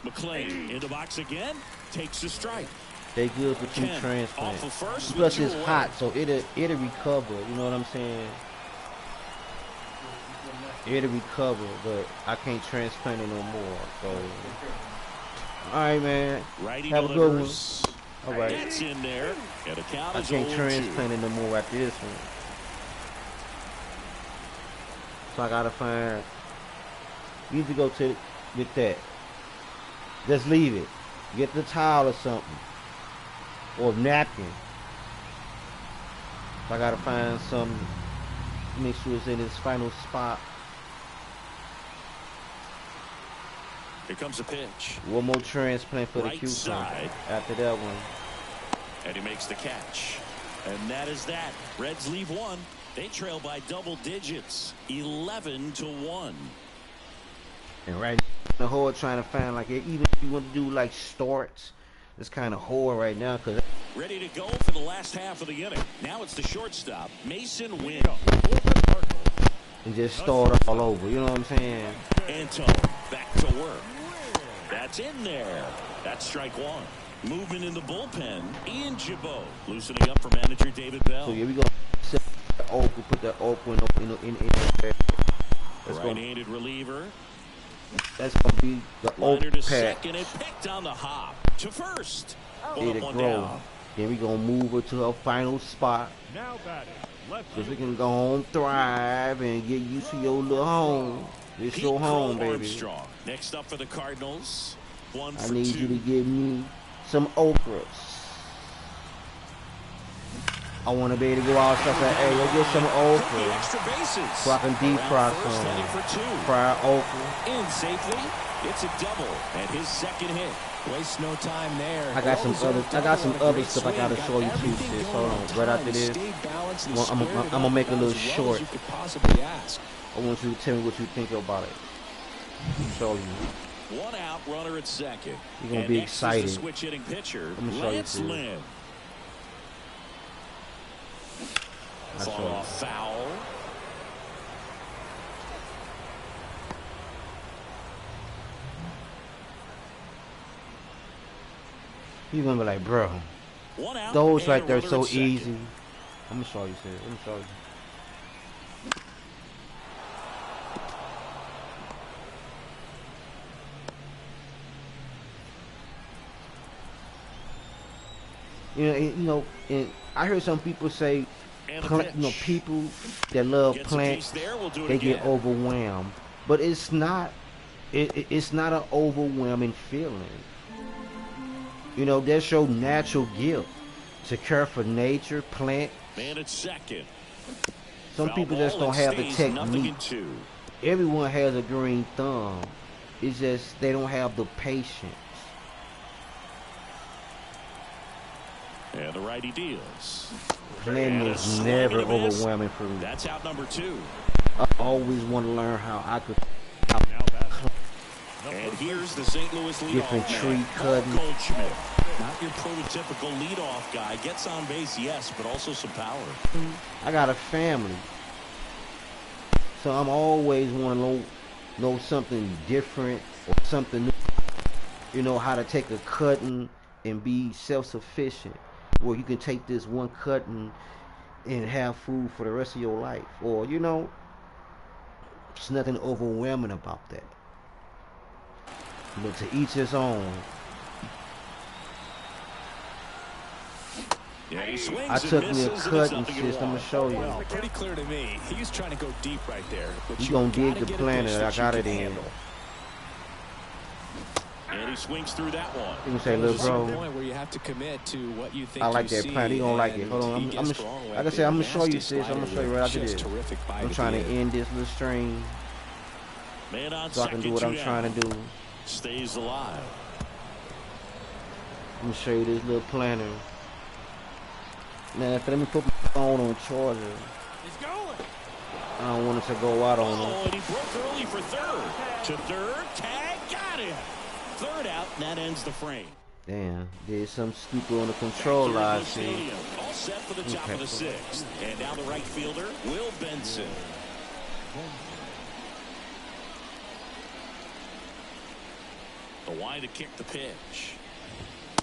Speaker 1: McClain in the box again. Takes the strike.
Speaker 3: They good for 2
Speaker 1: Kemp
Speaker 3: transplants.
Speaker 1: off of first with
Speaker 3: Plus
Speaker 1: 2
Speaker 3: it's
Speaker 1: away.
Speaker 3: hot, so it'll recover. You know what I'm saying? It'll recover, but I can't transplant it no more. So, all right, man.
Speaker 1: Righty
Speaker 3: Have a good one.
Speaker 1: delivers.
Speaker 3: All right.
Speaker 1: Gets in there. And the count
Speaker 3: I
Speaker 1: is
Speaker 3: can't
Speaker 1: 0-2.
Speaker 3: transplant it no more after this one. So I gotta find. You need to go to get that. Just leave it. Get the towel or something, or napkin. So I gotta find some. Make sure it's in its final spot.
Speaker 1: Here comes a pitch.
Speaker 3: One more transplant for
Speaker 1: Right
Speaker 3: the cucumber.
Speaker 1: side.
Speaker 3: After that one.
Speaker 1: And he makes the catch. And that is that. Reds leave 1. They trail by double digits. 11-1.
Speaker 3: And right now, the hole trying to find like even if you want to do like starts, it's kind of hole right now because
Speaker 1: Ready to go for the last half of the inning. Now it's the shortstop, Mason Wynn.
Speaker 3: and just start all over. You know what I'm saying?
Speaker 1: Antone back to work. That's in there. That's strike 1. Movement in the bullpen. Ian Gibaut loosening up for manager David Bell.
Speaker 3: So yeah, we gonna set the okra, put that okra in there.
Speaker 1: Right-handed reliever.
Speaker 3: That's gonna be the
Speaker 1: Liner
Speaker 3: okra
Speaker 1: to
Speaker 3: patch.
Speaker 1: second and picked on the hop to first.
Speaker 3: Let it
Speaker 1: One
Speaker 3: grow.
Speaker 1: down.
Speaker 3: Then we gonna move her to her final spot.
Speaker 4: Now batting, left
Speaker 3: Cause we can go home, thrive, and get used to your little home. It's your home, baby.
Speaker 1: Armstrong. Next up for the Cardinals. 1
Speaker 3: I
Speaker 1: for
Speaker 3: need
Speaker 1: 2.
Speaker 3: you to give me some okras. I want to be able to go out and say, hey, go get some okra so I can deep fry some fried okra.
Speaker 2: In safely, it's a double and his second hit. Waste no time there.
Speaker 3: I got some other stuff I gotta show you too, sis. Hold on, right after this, I'm gonna make a little short. I want you to tell me what you think about it. I'll show you.
Speaker 1: One out, runner at second.
Speaker 3: You're gonna be excited.
Speaker 1: Switch hitting pitcher,
Speaker 3: I'm gonna show you too.
Speaker 1: Foul.
Speaker 3: You're gonna be like, bro, those right there are so easy. I'm gonna show you, sis. Let me show you. And I heard some people say, people that love plants, they get overwhelmed. But it's not. It's not an overwhelming feeling. That's your natural gift to care for nature, plant.
Speaker 1: Man at second.
Speaker 3: Some people just don't have the technique. Everyone has a green thumb. It's just they don't have the patience.
Speaker 1: And the righty deals.
Speaker 3: Planting is never overwhelming for me.
Speaker 1: That's out number 2.
Speaker 3: I always want to learn how I could.
Speaker 1: And here's the St. Louis leadoff
Speaker 3: different tree cutting.
Speaker 1: Not your prototypical leadoff guy. Gets on base, yes, but also some power.
Speaker 3: I got a family, so I'm always want to know something different or something new. How to take a cutting and be self-sufficient, where you can take this one cutting and have food for the rest of your life. Or there's nothing overwhelming about that. But to each his own.
Speaker 1: Yeah, he swings
Speaker 3: I took me a cut and
Speaker 1: shit.
Speaker 3: I'm gonna show you.
Speaker 2: Well, pretty clear to me. He's trying to go deep right there. But
Speaker 3: you gonna dig the planet that I got it in.
Speaker 1: And he swings through that one.
Speaker 3: You can say, little bro,
Speaker 2: point where you have to commit to what you think
Speaker 3: I like that planet. He gonna like it. Hold on, like I said, I'm gonna show you, sis. I'm gonna show you right after this. I'm trying to end this little stream so I can do what I'm trying to do.
Speaker 1: Stays alive.
Speaker 3: I'm gonna show you this little planner. Man, let me put my phone on charger.
Speaker 1: He's going.
Speaker 3: I don't want it to go out on him.
Speaker 1: And he broke early for third. To third, tag, got him. Third out, and that ends the frame.
Speaker 3: Damn, there's some stupid on the control line.
Speaker 1: All set for the top of the 6th. And now the right fielder, Will Benson. The wide to kick the pitch.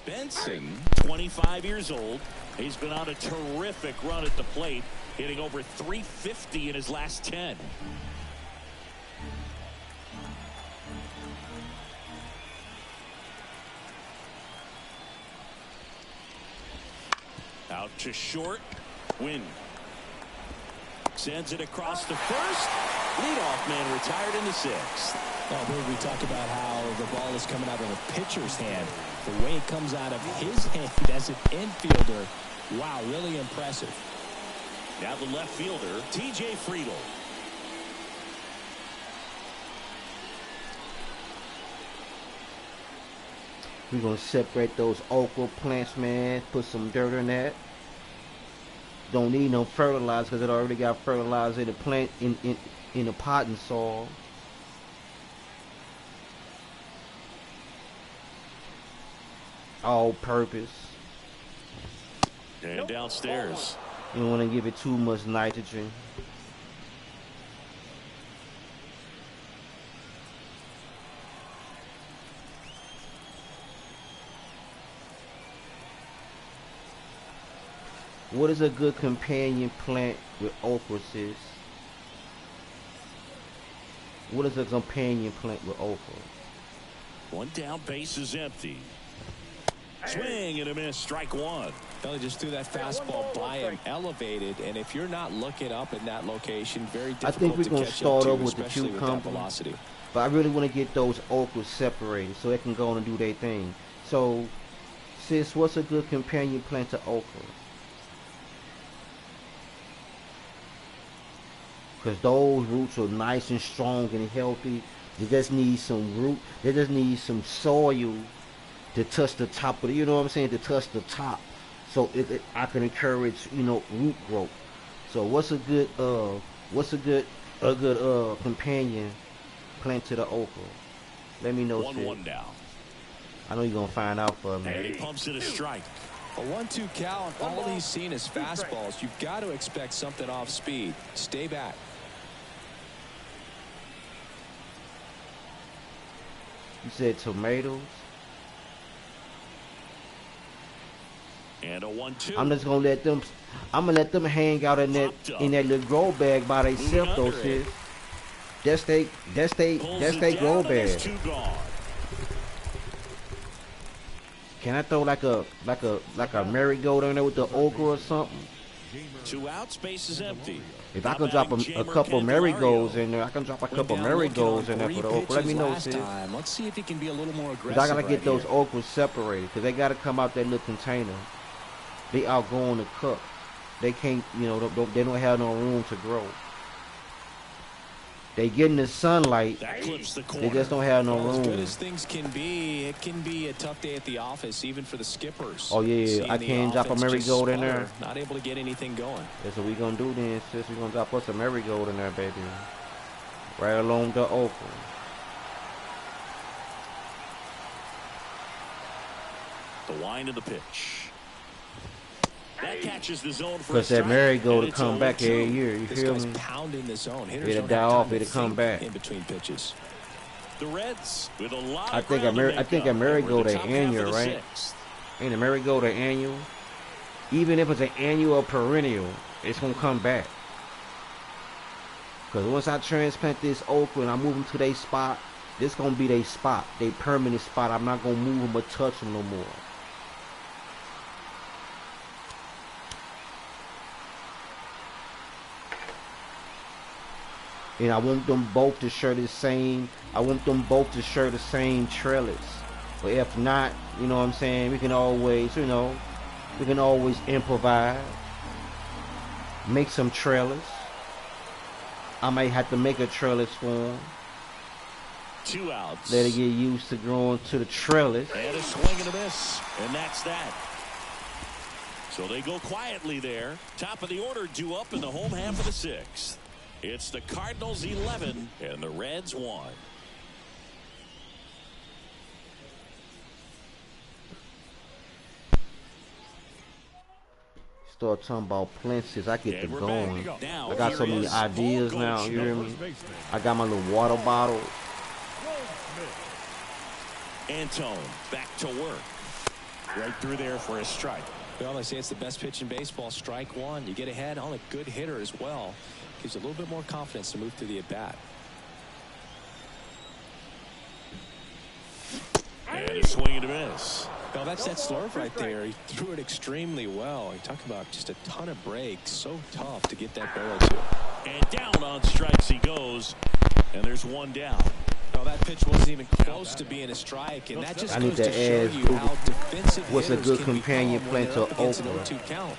Speaker 1: Benson, 25 years old. He's been on a terrific run at the plate, hitting over 350 in his last 10. Out to short. Win. Sends it across to first. Leadoff man retired in the 6th.
Speaker 2: Well, we talked about how the ball is coming out of a pitcher's hand. The way it comes out of his hand as an infielder, wow, really impressive.
Speaker 1: Now the left fielder, T.J. Friedel.
Speaker 3: We're going to separate those okra plants, man. Put some dirt in that. Don't need no fertilizer because it already got fertilizer in the plant in the potting soil. All purpose.
Speaker 1: And downstairs.
Speaker 3: You don't want to give it too much nitrogen. What is a good companion plant with okra, sis? What is a companion plant with okra?
Speaker 1: One down, base is empty. Swing and a miss, strike one.
Speaker 2: Belly just threw that fastball by him, elevated, and if you're not looking up in that location, very difficult.
Speaker 3: I think we're going to start over with the cucumber,
Speaker 2: velocity.
Speaker 3: But I really want to get those okras separated so they can go on and do their thing. So, sis, what's a good companion plant to okra? because those roots are nice and strong and healthy. They just need some root. They just need some soil to touch the top of the, you know what I'm saying, to touch the top, so I can encourage, you know, root growth. So what's a good companion plant to the okra? Let me know.
Speaker 1: 1-1 now.
Speaker 3: I know you're gonna find out for me.
Speaker 1: And he pumps it a strike.
Speaker 2: A 1-2 count. All he's seen is fastballs. You've got to expect something off speed. Stay back.
Speaker 3: You said tomatoes.
Speaker 1: And a 1-2.
Speaker 3: I'm just gonna let them. I'm gonna let them hang out in that little grow bag by themselves, though, sis. That's they grow bag. Can I throw like a marigold in there with the okra or something?
Speaker 1: 2 outs, space is empty.
Speaker 3: If I can drop a couple marigolds in there, I can drop a couple marigolds in there for the okra. Let me know, sis.
Speaker 2: Let's see if he can be a little more aggressive.
Speaker 3: Cause I gotta get those okras separated, cause they gotta come out that little container. They outgrowing the cup. They can't, you know, they don't have no room to grow. They get in the sunlight. They just don't have no room.
Speaker 2: As good as things can be, it can be a tough day at the office, even for the skippers.
Speaker 3: Oh yeah, I can't drop a marigold in there.
Speaker 2: Not able to get anything going.
Speaker 3: That's what we gonna do then, sis. We gonna drop us a marigold in there, baby. Right along the okra.
Speaker 1: The wind of the pitch. That catches the zone for
Speaker 3: because that marigold will come back every year. You feel me?
Speaker 2: Pounding the zone.
Speaker 3: It'll die off. It'll come back.
Speaker 2: In between pitches.
Speaker 1: The Reds with a lot.
Speaker 3: I think a marigold an annual, right? Ain't a marigold an annual? Even if it's an annual or perennial, it's gonna come back. Because once I transplant this okra and I move them to their spot, this gonna be their spot, their permanent spot. I'm not gonna move them or touch them no more. And I want them both to share the same. I want them both to share the same trellis. But if not, you know what I'm saying, we can always, you know, we can always improvise. Make some trellis. I might have to make a trellis for them.
Speaker 1: 2 outs.
Speaker 3: Let it get used to growing to the trellis.
Speaker 1: And a swing and a miss. And that's that. So they go quietly there. Top of the order due up in the home half of the 6th. It's the Cardinals 11 and the Reds 1.
Speaker 3: Start talking about plants. I get them going. I got so many ideas now. You hear me? I got my little water bottle.
Speaker 1: Antone back to work. Right through there for a strike.
Speaker 2: Well, they say it's the best pitch in baseball. Strike one. You get ahead on a good hitter as well. Gives you a little bit more confidence to move to the at-bat.
Speaker 1: And a swing and a miss.
Speaker 2: Well, that's that slurve right there. He threw it extremely well. You talk about just a ton of breaks. So tough to get that barrel to.
Speaker 1: And down on strikes he goes. And there's one down.
Speaker 2: Well, that pitch wasn't even close to being a strike, and that just goes to show you how defensive
Speaker 3: what's a good companion plant to okra.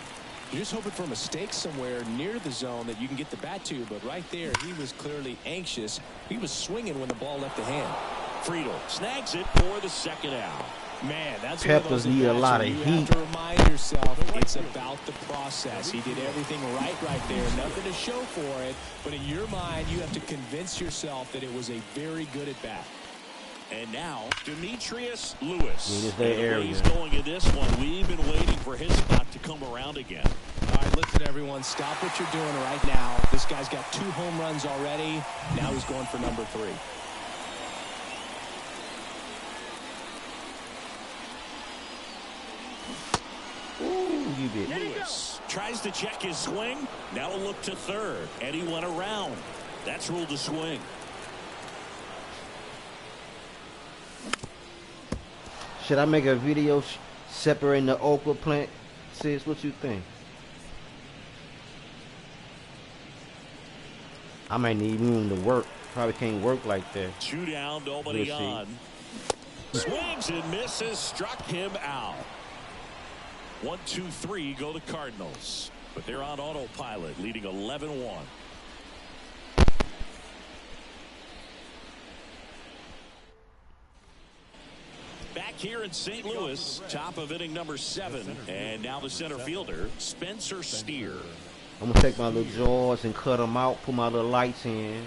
Speaker 2: You're just hoping for a mistake somewhere near the zone that you can get the bat to, but right there, he was clearly anxious. He was swinging when the ball left the hand.
Speaker 1: Friedel snags it for the 2nd out.
Speaker 2: Man, that's
Speaker 3: peppers need a lot of heat.
Speaker 2: You have to remind yourself it's about the process. He did everything right there. Nothing to show for it, but in your mind, you have to convince yourself that it was a very good at bat.
Speaker 1: And now, Demetrius Lewis.
Speaker 3: He's
Speaker 1: going in this one. We've been waiting for his spot to come around again.
Speaker 2: All right, listen, everyone. Stop what you're doing right now. This guy's got 2 home runs already. Now he's going for number 3.
Speaker 1: Lewis tries to check his swing. Now a look to third. And he went around. That's ruled a swing.
Speaker 3: Should I make a video separating the okra plant? Sis, what you think? I might need room to work. Probably can't work like that.
Speaker 1: 2 down, nobody on. Swings and misses. Struck him out. 1, 2, 3 go the Cardinals. But they're on autopilot, leading 11-1. back here in St. Louis, top of inning number 7. And now the center fielder, Spencer Steer.
Speaker 3: I'm going to take my little jaws and cut them out, put my little lights in.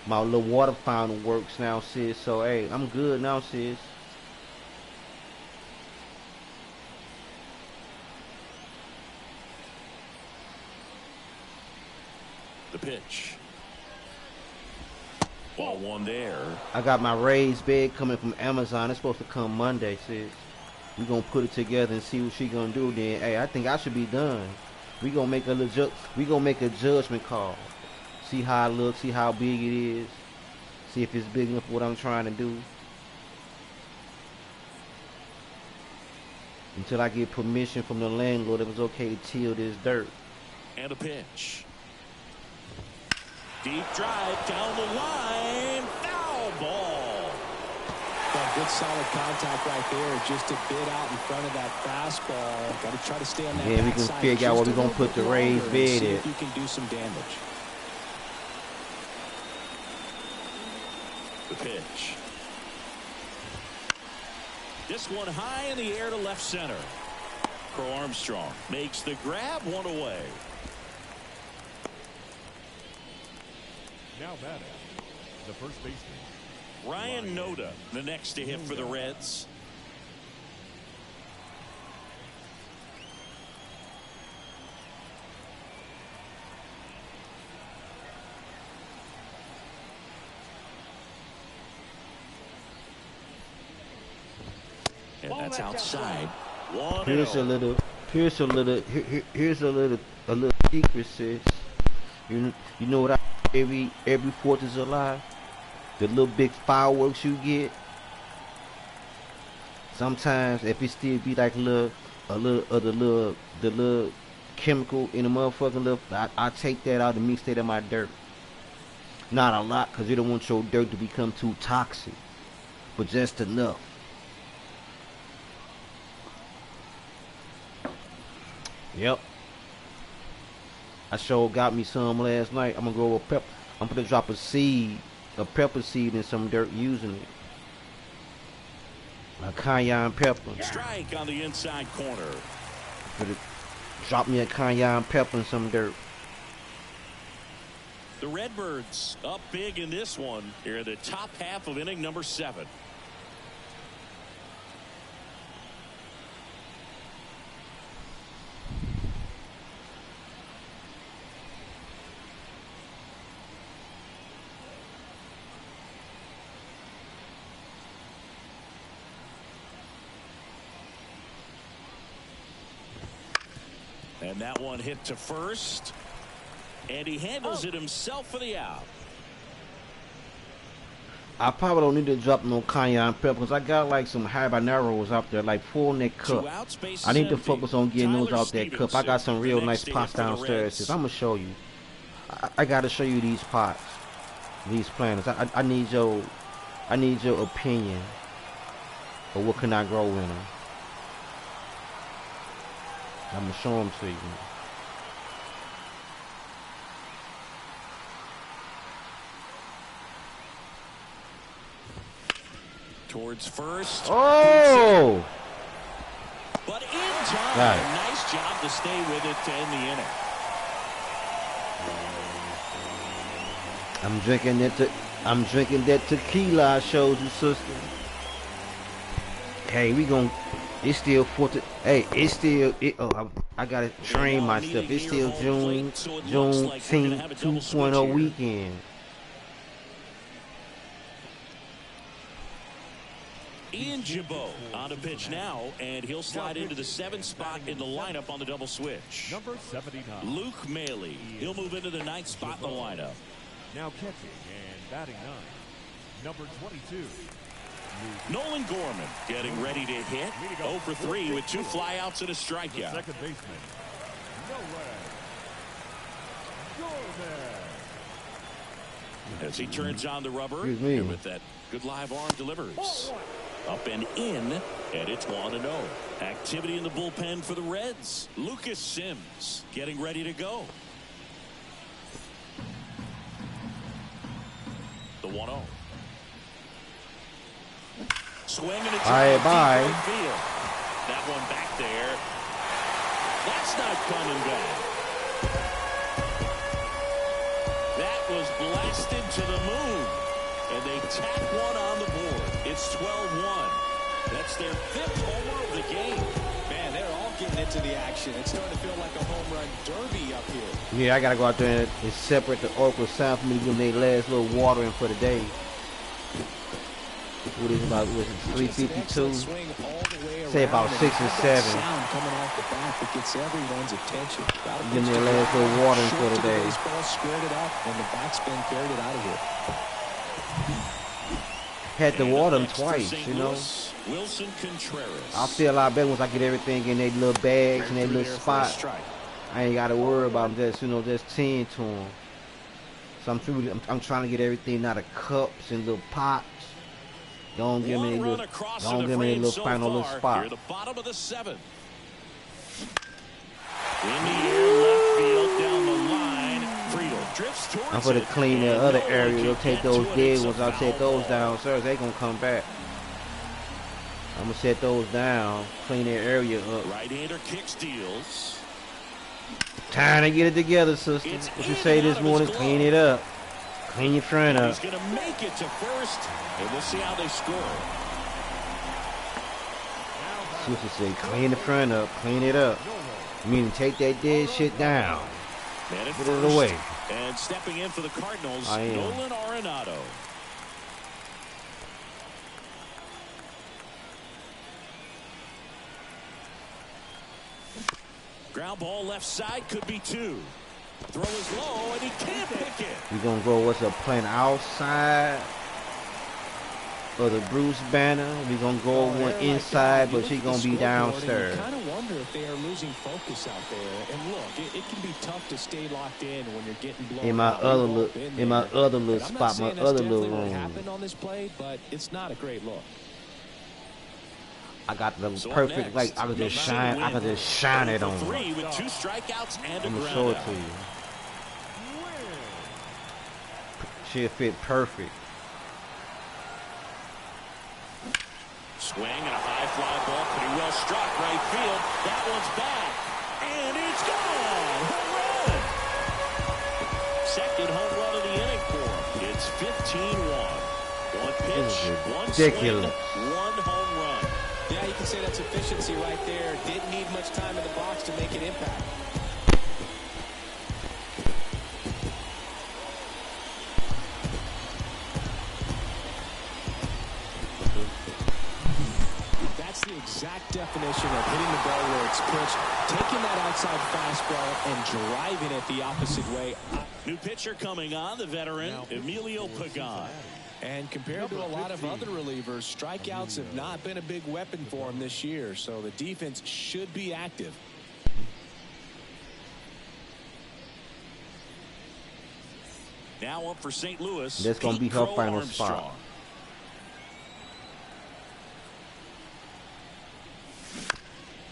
Speaker 3: My little water fountain works now, sis. So, hey, I'm good now, sis.
Speaker 1: The pitch. Ball 1 there.
Speaker 3: I got my raised bed coming from Amazon. It's supposed to come Monday, sis. We're going to put it together and see what she going to do then. Hey, I think I should be done. We're going to make a judgment call. See how it looks, see how big it is. See if it's big enough for what I'm trying to do. Until I get permission from the landlord, it was okay to till this dirt.
Speaker 1: And a pitch. Deep drive down the line. Foul ball.
Speaker 2: Well, good solid contact right there. Just a bit out in front of that fastball. Got to try to stay on that.
Speaker 3: Yeah, we can figure out where we're going to put the raised bed at.
Speaker 2: If you can do some damage.
Speaker 1: The pitch. This one high in the air to left center. Crow Armstrong makes the grab, 1 away.
Speaker 4: Now batting, the first baseman,
Speaker 1: Ryan Noda, the next to hit for the Reds. And that's outside.
Speaker 3: Here's a little secret, sis. You know what every 4th of July, the little big fireworks you get. Sometimes if it still be like the little chemical in the motherfucking little, I take that out and mix that in my dirt. Not a lot, cause you don't want your dirt to become too toxic, but just enough. Yep. I sure got me some last night. I'm gonna grow a pepper. I'm gonna drop a pepper seed in some dirt using it. A cayenne pepper.
Speaker 1: Strike on the inside corner.
Speaker 3: Drop me a cayenne pepper in some dirt.
Speaker 1: The Redbirds up big in this one. Here in the top half of inning number 7. And that one hit to first. And he handles it himself for the out.
Speaker 3: I probably don't need to drop no cayenne pepper because I got like some habaneros out there, like 4 in that cup. I need to focus on getting those out that cup. I got some real nice pots downstairs. I'm gonna show you. I gotta show you these pots, these planters. I need your opinion of what can I grow in them. I'm gonna show them to you.
Speaker 1: Towards first.
Speaker 3: Oh!
Speaker 1: But in time. Nice job to stay with it to end the inning. I'm drinking that tequila I showed you, sister.
Speaker 3: Hey, it's still 4th. Hey, it's still. I gotta train myself. It's still Juneteenth 2.0 weekend.
Speaker 1: Ian Gibaut on a pitch now, and he'll slide into the 7th spot in the lineup on the double switch.
Speaker 4: number 79.
Speaker 1: Luke Maley, he'll move into the 9th spot in the lineup.
Speaker 4: Now catching and batting 9, number 22.
Speaker 1: Nolan Gorman getting ready to hit. 0 for 3 with 2 flyouts and a strikeout.
Speaker 4: Second baseman, Nolan Gorman.
Speaker 1: As he turns on the rubber,
Speaker 3: and
Speaker 1: with that good live arm delivers. Up and in, and it's 1-0. Activity in the bullpen for the Reds. Lucas Sims getting ready to go. The 1-0. Swing and a
Speaker 3: Bye, bye.
Speaker 1: right field. That one back there. That's not coming back. That was blasted to the moon. And they tack one on the board. It's 12-1. That's their 5th homer of the game.
Speaker 2: Man, they're all getting into the action. It's starting to feel like a home run derby up here.
Speaker 3: Yeah, I gotta go out there and separate the Oracle sound for me to give them their last little watering for the day. What is it about? Was it 352? Say about 6 and 7.
Speaker 2: Sound coming off the bat that gets everyone's attention.
Speaker 3: Give them their last little watering for the day.
Speaker 2: Baseball squared it up, and the backspin carried it out of here.
Speaker 3: Had to water them twice, you know.
Speaker 1: Wilson Contreras.
Speaker 3: I feel a lot better once I get everything in their little bags and their little spot. I ain't got to worry about them just, you know, just tend to them. So I'm trying to get everything out of cups and little pots. Don't give me a little final little spot.
Speaker 1: Here, the bottom of the 7th. In the air, left field, down the line. Friedel drifts towards
Speaker 3: I'm going to clean the other area. They'll take those dead ones. I'll take those down, sir. They going to come back. I'm going to set those down, clean that area up.
Speaker 1: Right-hander kick steals.
Speaker 3: Time to get it together, sister. What you say this morning, clean it up. Clean your front up.
Speaker 1: He's going to make it to first, and we'll see how they score.
Speaker 3: Sister said, clean the front up, clean it up. Meaning take that dead shit down. Put it away.
Speaker 1: And stepping in for the Cardinals, Nolan Arenado. Ground ball left side, could be 2. Throw is low, and he can't pick it.
Speaker 3: We're going to go what's up, playing outside of the Bruce banner. We're going to go one inside, but she's going to be downstairs.
Speaker 2: I kind of wonder if they are losing focus out there. And look, it can be tough to stay locked in when you're getting blown
Speaker 3: in my
Speaker 2: out.
Speaker 3: other little spot, my other little room.
Speaker 2: Happened on this play, but it's not a great look.
Speaker 3: I got the perfect, like, I could just shine it on.
Speaker 1: 3 with 2 strikeouts and a
Speaker 3: I'm going to
Speaker 1: ground
Speaker 3: show it
Speaker 1: out.
Speaker 3: to you. She'll fit perfect.
Speaker 1: Swing and a high fly ball, pretty well struck right field. That one's back, and it's gone. Home run. Second home run of the inning for him. It's 15-1. One pitch, one
Speaker 3: ridiculous.
Speaker 1: swing, 1 home run.
Speaker 2: Yeah, you can say that's efficiency right there. Didn't need much time in the box to make an impact. That's the exact definition of hitting the ball where it's pitched, taking that outside fastball and driving it the opposite way.
Speaker 1: New pitcher coming on, the veteran, Emilio Pagan.
Speaker 2: And compared to a lot of other relievers, strikeouts have not been a big weapon for him this year, so the defense should be active.
Speaker 1: Now up for St. Louis.
Speaker 3: That's going to be her final spot.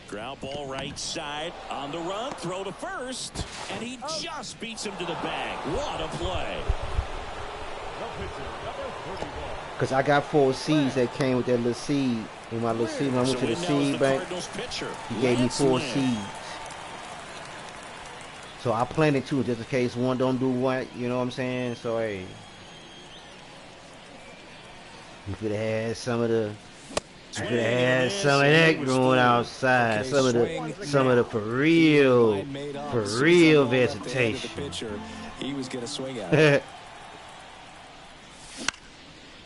Speaker 1: Ground ball right side on the run, throw to first, and he just beats him to the bag. What a play.
Speaker 3: Because I got 4 seeds that came with that little seed. In my little seed, when I went to the seed bank, he gave me 4 seeds. So I planted 2 just in case one don't do what, you know what I'm saying? So, hey. You could have had some of the... I could have had some of that growing outside. Some of the for real vegetation.
Speaker 2: He was going to swing at it.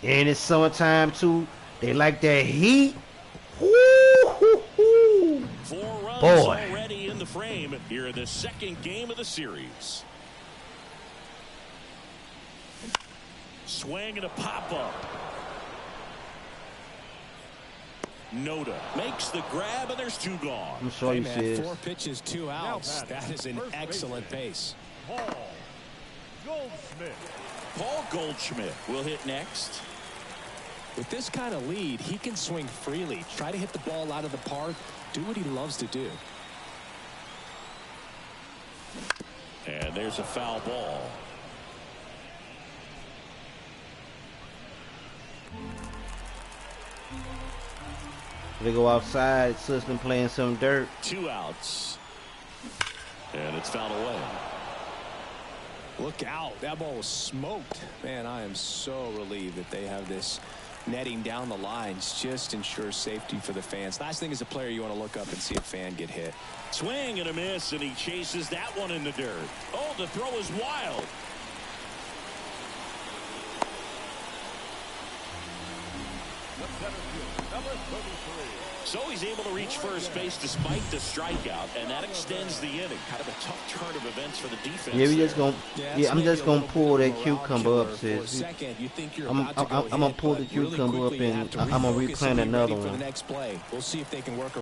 Speaker 3: And it's summertime too. They like that heat. Woo-hoo-hoo.
Speaker 1: 4 runs
Speaker 3: Boy.
Speaker 1: already in the frame here in the second game of the series. Swing and a pop-up. Noda makes the grab, and there's 2 gone.
Speaker 3: I'm sure you see it.
Speaker 2: 4 pitches, 2 outs. That is an excellent pace.
Speaker 1: Paul Goldschmidt will hit next.
Speaker 2: With this kind of lead, he can swing freely, try to hit the ball out of the park, do what he loves to do.
Speaker 1: And there's a foul ball.
Speaker 3: They go outside, Sisson playing some dirt.
Speaker 1: 2 outs. And it's fouled away.
Speaker 2: Look out. That ball was smoked. Man, I am so relieved that they have this netting down the lines. Just ensures safety for the fans. Last thing as a player, you want to look up and see a fan get hit.
Speaker 1: Swing and a miss, and he chases that one in the dirt. Oh, the throw is wild. So he's able to reach first base despite the strikeout, and that extends the inning. Kind of a tough turn of events for the defense.
Speaker 3: Yeah, I'm just gonna pull that cucumber up, sis. I'm gonna pull the cucumber up and I'm gonna replant another one.
Speaker 2: We'll see if they can work.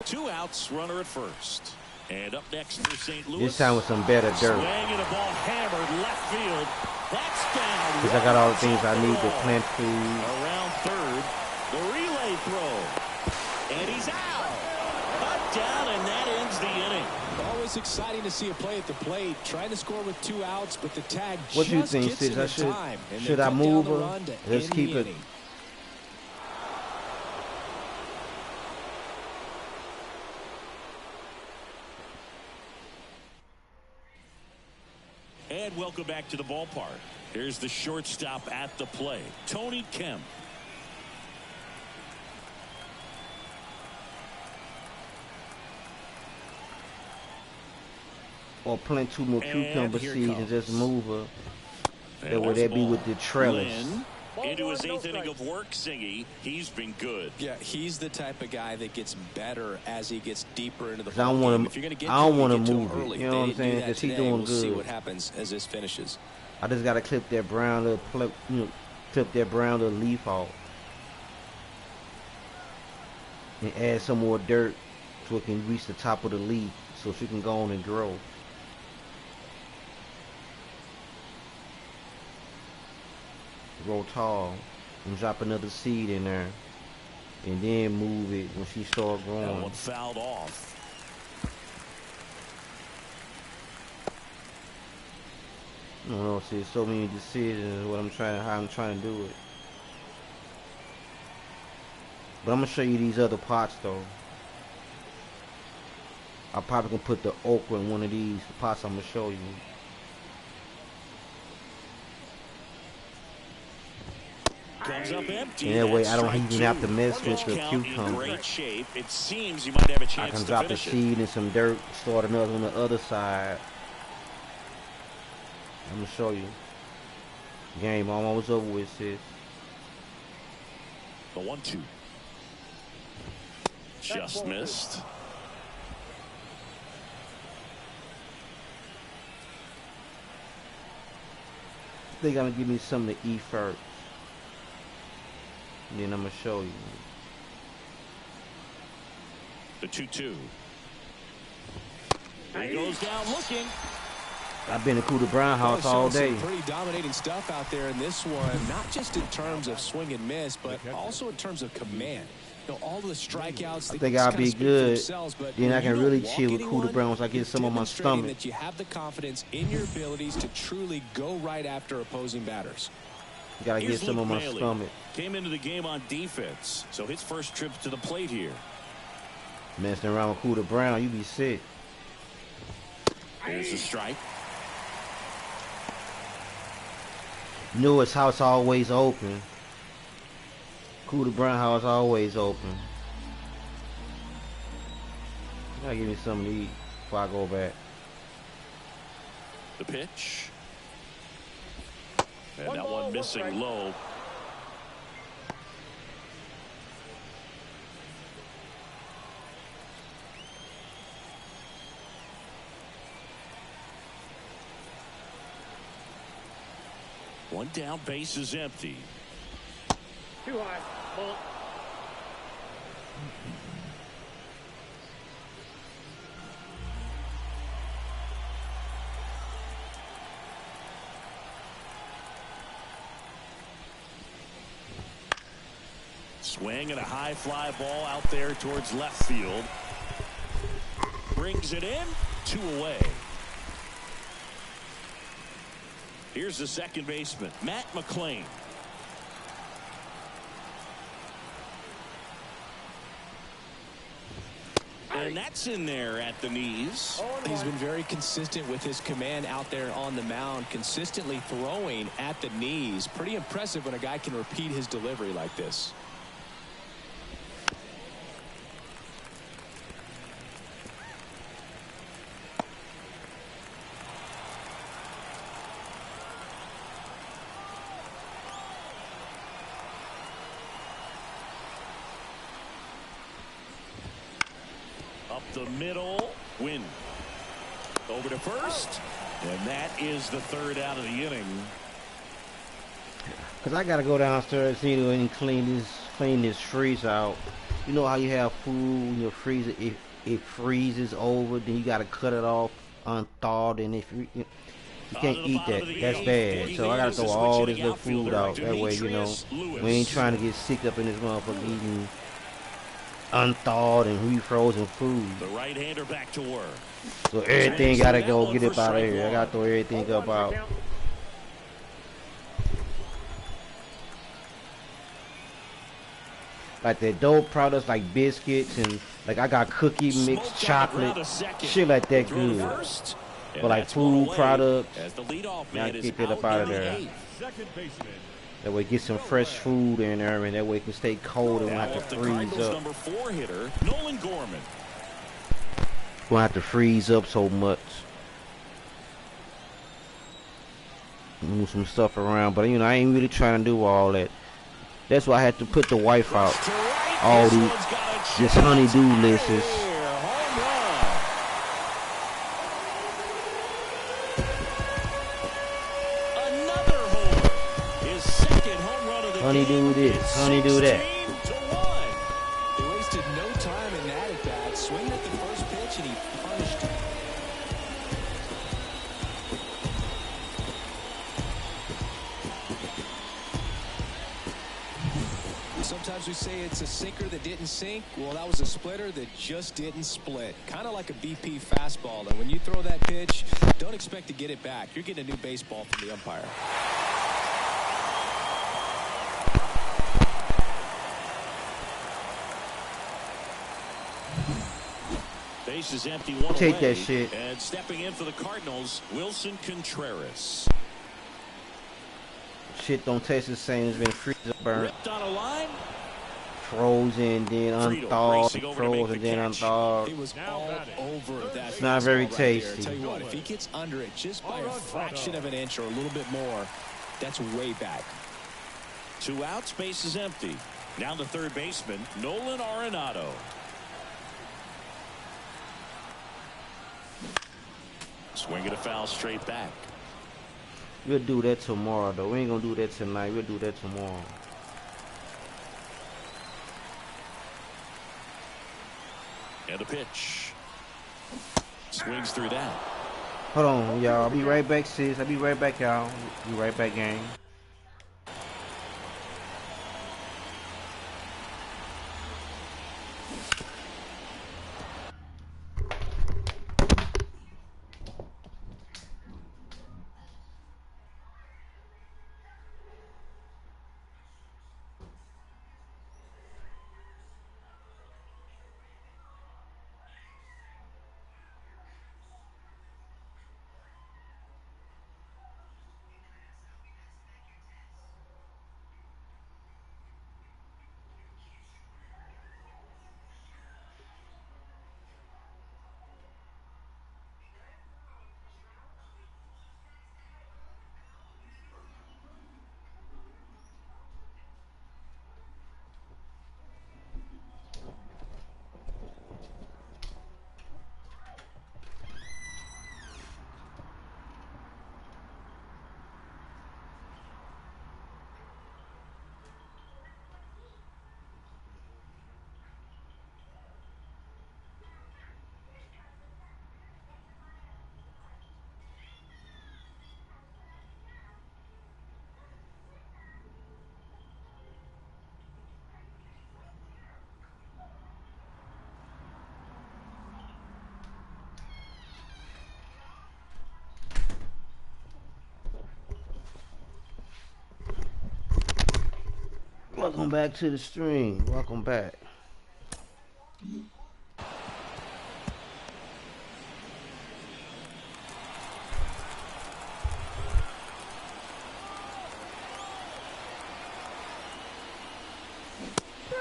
Speaker 1: 2 outs, runner at first. And up next for St. Louis.
Speaker 3: This time with some better dirt.
Speaker 1: Swing and a ball hammered left field. That's foul.
Speaker 3: Because I got all the things I need to plant food.
Speaker 1: Around third, the relay throw. And he's out. Cut down, and that ends the inning.
Speaker 2: Always exciting to see a play at the plate. Trying to score with 2 outs, but the tag
Speaker 3: what do you
Speaker 2: just
Speaker 3: think,
Speaker 2: gets
Speaker 3: sis?
Speaker 2: him
Speaker 3: I
Speaker 2: in time.
Speaker 3: should I move her? Let's keep it.
Speaker 1: And welcome back to the ballpark. Here's the shortstop at the plate, Tony Kemp.
Speaker 3: Or plant 2 more cucumber seeds and just move her. That would that be with the trellis.
Speaker 1: Into his 8th inning of work, Singy. He's been good.
Speaker 2: Yeah, he's the type of guy that gets better as he gets deeper into the
Speaker 3: I don't want
Speaker 2: to
Speaker 3: move it. You know what I'm saying? Because he's doing good.
Speaker 2: We'll see what happens as this finishes.
Speaker 3: I just gotta clip that brown little leaf off and add some more dirt so it can reach the top of the leaf so she can go on and grow. Grow tall and drop another seed in there and then move it when she starts growing.
Speaker 1: That one fouled off.
Speaker 3: I don't know, see, so many decisions how I'm trying to do it. But I'm gonna show you these other pots though. I probably can put the okra in one of these pots I'm gonna show you.
Speaker 1: Comes up empty.
Speaker 3: And that way I don't even have to mess with the cucumber.
Speaker 1: Great shape. It seems you might have a chance
Speaker 3: I can
Speaker 1: to
Speaker 3: drop the
Speaker 1: finish
Speaker 3: seed in some dirt, start another on the other side. I'm gonna show you. Game almost over with, sis.
Speaker 1: The 1-2. Just missed.
Speaker 3: They're gonna give me something to eat first. And then I'm gonna show you.
Speaker 1: The 2-2. He goes down looking.
Speaker 3: I've been in Cooter Brown house all day.
Speaker 2: Pretty dominating stuff out there in this one, not just in terms of swing and miss, but also in terms of command. You know, all the strikeouts.
Speaker 3: I think I'll be good. Then I can really chill with Cooter Brown once I get some on my stomach.
Speaker 2: That you have the confidence in your abilities to truly go right after opposing batters.
Speaker 3: You gotta get some on my stomach.
Speaker 1: Came into the game on defense, so his first trip to the plate here.
Speaker 3: Messing around with Cooter Brown, you be sick.
Speaker 1: There's a strike.
Speaker 3: You know his house always open. Cooter Brown house always open. You gotta give me something to eat before I go back.
Speaker 1: The pitch. And that one missing low. One down, base is empty.
Speaker 5: Too high. Ball.
Speaker 1: Swing and a high fly ball out there towards left field. Brings it in, 2 away. Here's the second baseman, Matt McClain. And that's in there at the knees.
Speaker 2: He's been very consistent with his command out there on the mound, consistently throwing at the knees. Pretty impressive when a guy can repeat his delivery like this.
Speaker 1: Up the middle, win. Over to first, and that is the third out of the inning.
Speaker 3: Cause I gotta go downstairs and clean this freezer out. You know how you have food in your freezer, it freezes over, then you gotta cut it off unthawed, and if you can't eat that, that's bad. So I gotta throw all this little food out. That way, you know, we ain't trying to get sick up in this motherfucker eating unthawed and refrozen food.
Speaker 1: The right-hander back to work.
Speaker 3: So everything gotta go, get it out of here. I gotta throw everything up out. Like the dope products like biscuits and like I got cookie mixed chocolate, shit like that good. But like food products, now get that up out of there. That way get some fresh food in there, and that way it can stay cold and won't have to freeze up.
Speaker 1: Number 4 hitter, Nolan Gorman.
Speaker 3: Won't have to freeze up so much. Move some stuff around, but you know I ain't really trying to do all that. That's why I had to put the wife out. All this honeydew list. Honeydew this, honeydew that.
Speaker 2: They wasted no time in that at bat. Swing at the first pitch and he punished it. Sometimes we say it's a sinker that didn't sink. Well, that was a splitter that just didn't split. Kind of like a BP fastball. And when you throw that pitch, don't expect to get it back. You're getting a new baseball from the umpire.
Speaker 1: Base is empty, one
Speaker 3: Take
Speaker 1: away,
Speaker 3: that shit.
Speaker 1: And stepping in for the Cardinals, Wilson Contreras.
Speaker 3: Shit don't taste the same. It's been freezed up, burnt.
Speaker 1: Ripped on a line.
Speaker 3: Frozen, then unthawed, frozen, then unthawed.
Speaker 2: It was all over that.
Speaker 3: It's not very tasty.
Speaker 2: I tell you what, if he gets under it just by a fraction of an inch or a little bit more, that's way back.
Speaker 1: 2 outs, base is empty. Now the third baseman, Nolan Arenado. Swing it a foul straight back.
Speaker 3: We'll do that tomorrow, though. We ain't gonna do that tonight. We'll do that tomorrow.
Speaker 1: And a pitch. Swings through that.
Speaker 3: Hold on, y'all. I'll be right back, sis. I'll be right back, y'all. Be right back, gang. Welcome back to the stream. Welcome back.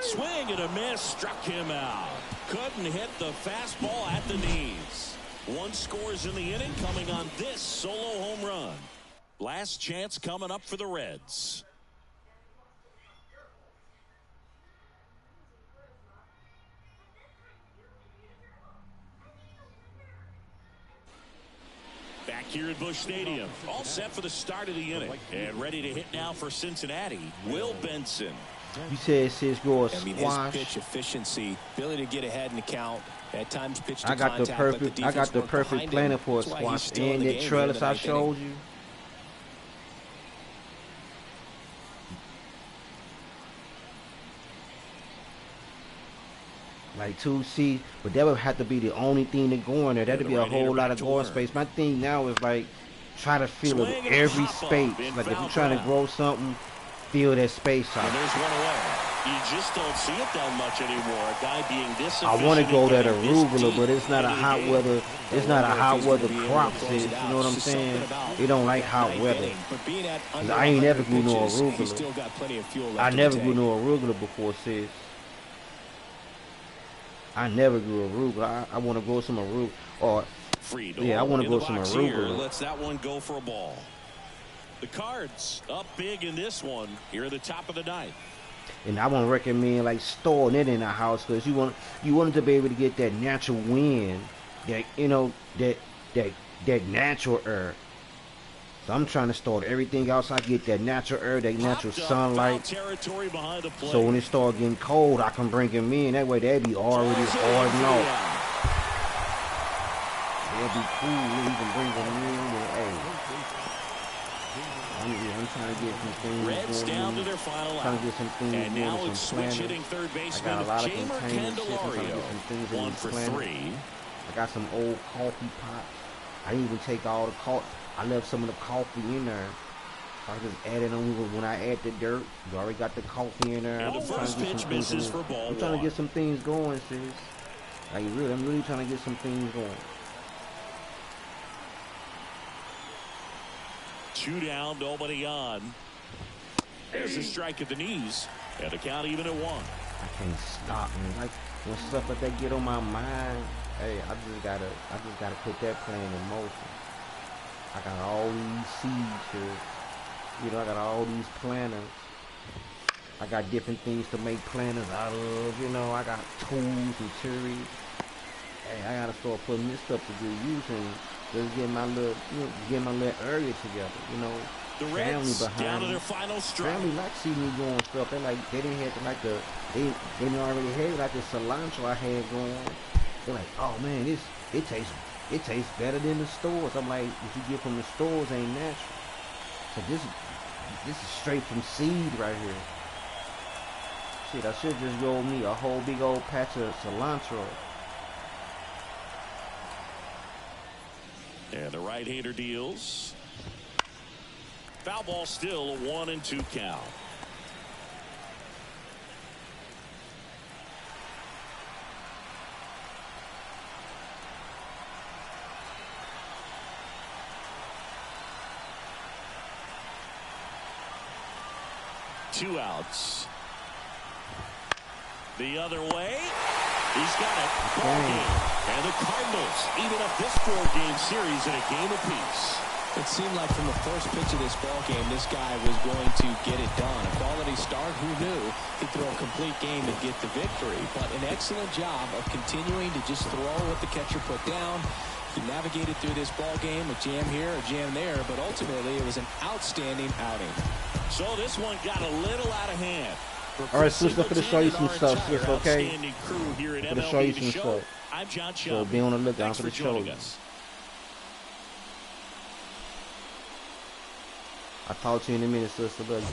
Speaker 1: Swing and a miss, struck him out. Couldn't hit the fastball at the knees. One scores in the inning, coming on this solo home run. Last chance coming up for the Reds. Back here at Busch Stadium, all set for the start of the inning. And ready to hit now for Cincinnati, Will Benson.
Speaker 3: You said Sis go a squash.
Speaker 2: I mean, his pitch efficiency, ability to get ahead in the count, at times pitch to
Speaker 3: I got
Speaker 2: contact,
Speaker 3: I got the perfect planner for a squash. And that trellis I showed you. Like 2 seats, but that would have to be the only thing to go in there. That'd be a whole lot of growing space. My thing now is like try to fill up every space. Like if you're trying to grow something, fill that space out.
Speaker 1: And there's one away. You just don't see it that much anymore. A guy being this
Speaker 3: I want to go that arugula, but it's not a hot weather. It's not a hot weather crop, sis. You know what I'm saying? It don't like hot weather. I ain't never grew no arugula. I never grew no arugula before, sis. I never grew arugula. I want to grow some arugula. Or yeah, I want to grow some arugula.
Speaker 1: Lets that one go for a ball. The Cards up big in this one here at the top of the ninth.
Speaker 3: And I won't recommend like storing it in the house because you want to be able to get that natural wind, that that natural air. So I'm trying to store everything else. I get that natural air, that natural sunlight. So when it starts getting cold, I can bring them in. That way they'll be already hardened off. They'll be cool. You can bring them in. Hey. I'm trying to get some things
Speaker 1: Reds
Speaker 3: going.
Speaker 1: Down to their final
Speaker 3: trying to get some things
Speaker 1: and
Speaker 3: going.
Speaker 1: now it's switch hitting third baseman Jamer Candelario. 1 for 3.
Speaker 3: I got some old coffee pots. I didn't even take all the coffee. I left some of the coffee in there. I just added on when I add the dirt. You already got the coffee in there.
Speaker 1: And the first pitch misses for ball.
Speaker 3: I'm trying to get some things going, sis. Like I'm really trying to get some things going.
Speaker 1: 2 down, nobody on. There's a strike at the knees, and the count even at 1.
Speaker 3: I can't stop, man. Like when stuff like that get on my mind, hey, I just gotta put that plan in motion. I got all these seeds here. You know, I got all these planners. I got different things to make planners out of. You know, I got tools, materials. Hey, I gotta start putting this stuff to good use and just get my little, area together. You know,
Speaker 1: the Reds down to their final strike.
Speaker 3: Family like see me doing stuff. They didn't have to like they didn't already have like the cilantro I had going. They're like, oh man, it tastes better than the stores. I'm like, what you get from the stores ain't natural. So this is straight from seed right here. Shit, I should just roll me a whole big old patch of cilantro.
Speaker 1: And the right-hander deals. Foul ball still, a 1-2 count. Two outs. The other way. He's got it. Ball game. And the Cardinals even up this 4-game series in a game apiece.
Speaker 2: It seemed like from the first pitch of this ball game, this guy was going to get it done. A quality start, who knew he'd throw a complete game and get the victory. But an excellent job of continuing to just throw what the catcher put down. He navigated through this ball game, a jam here, a jam there, but ultimately it was an outstanding outing.
Speaker 1: So this one got a little out of hand.
Speaker 3: All right, sister, for to show you some stuff, sis, okay? For to show you some stuff.
Speaker 1: I'm John Chubb.
Speaker 3: So be on the lookout for the show. I'll talk to you in a minute, sister. Love you.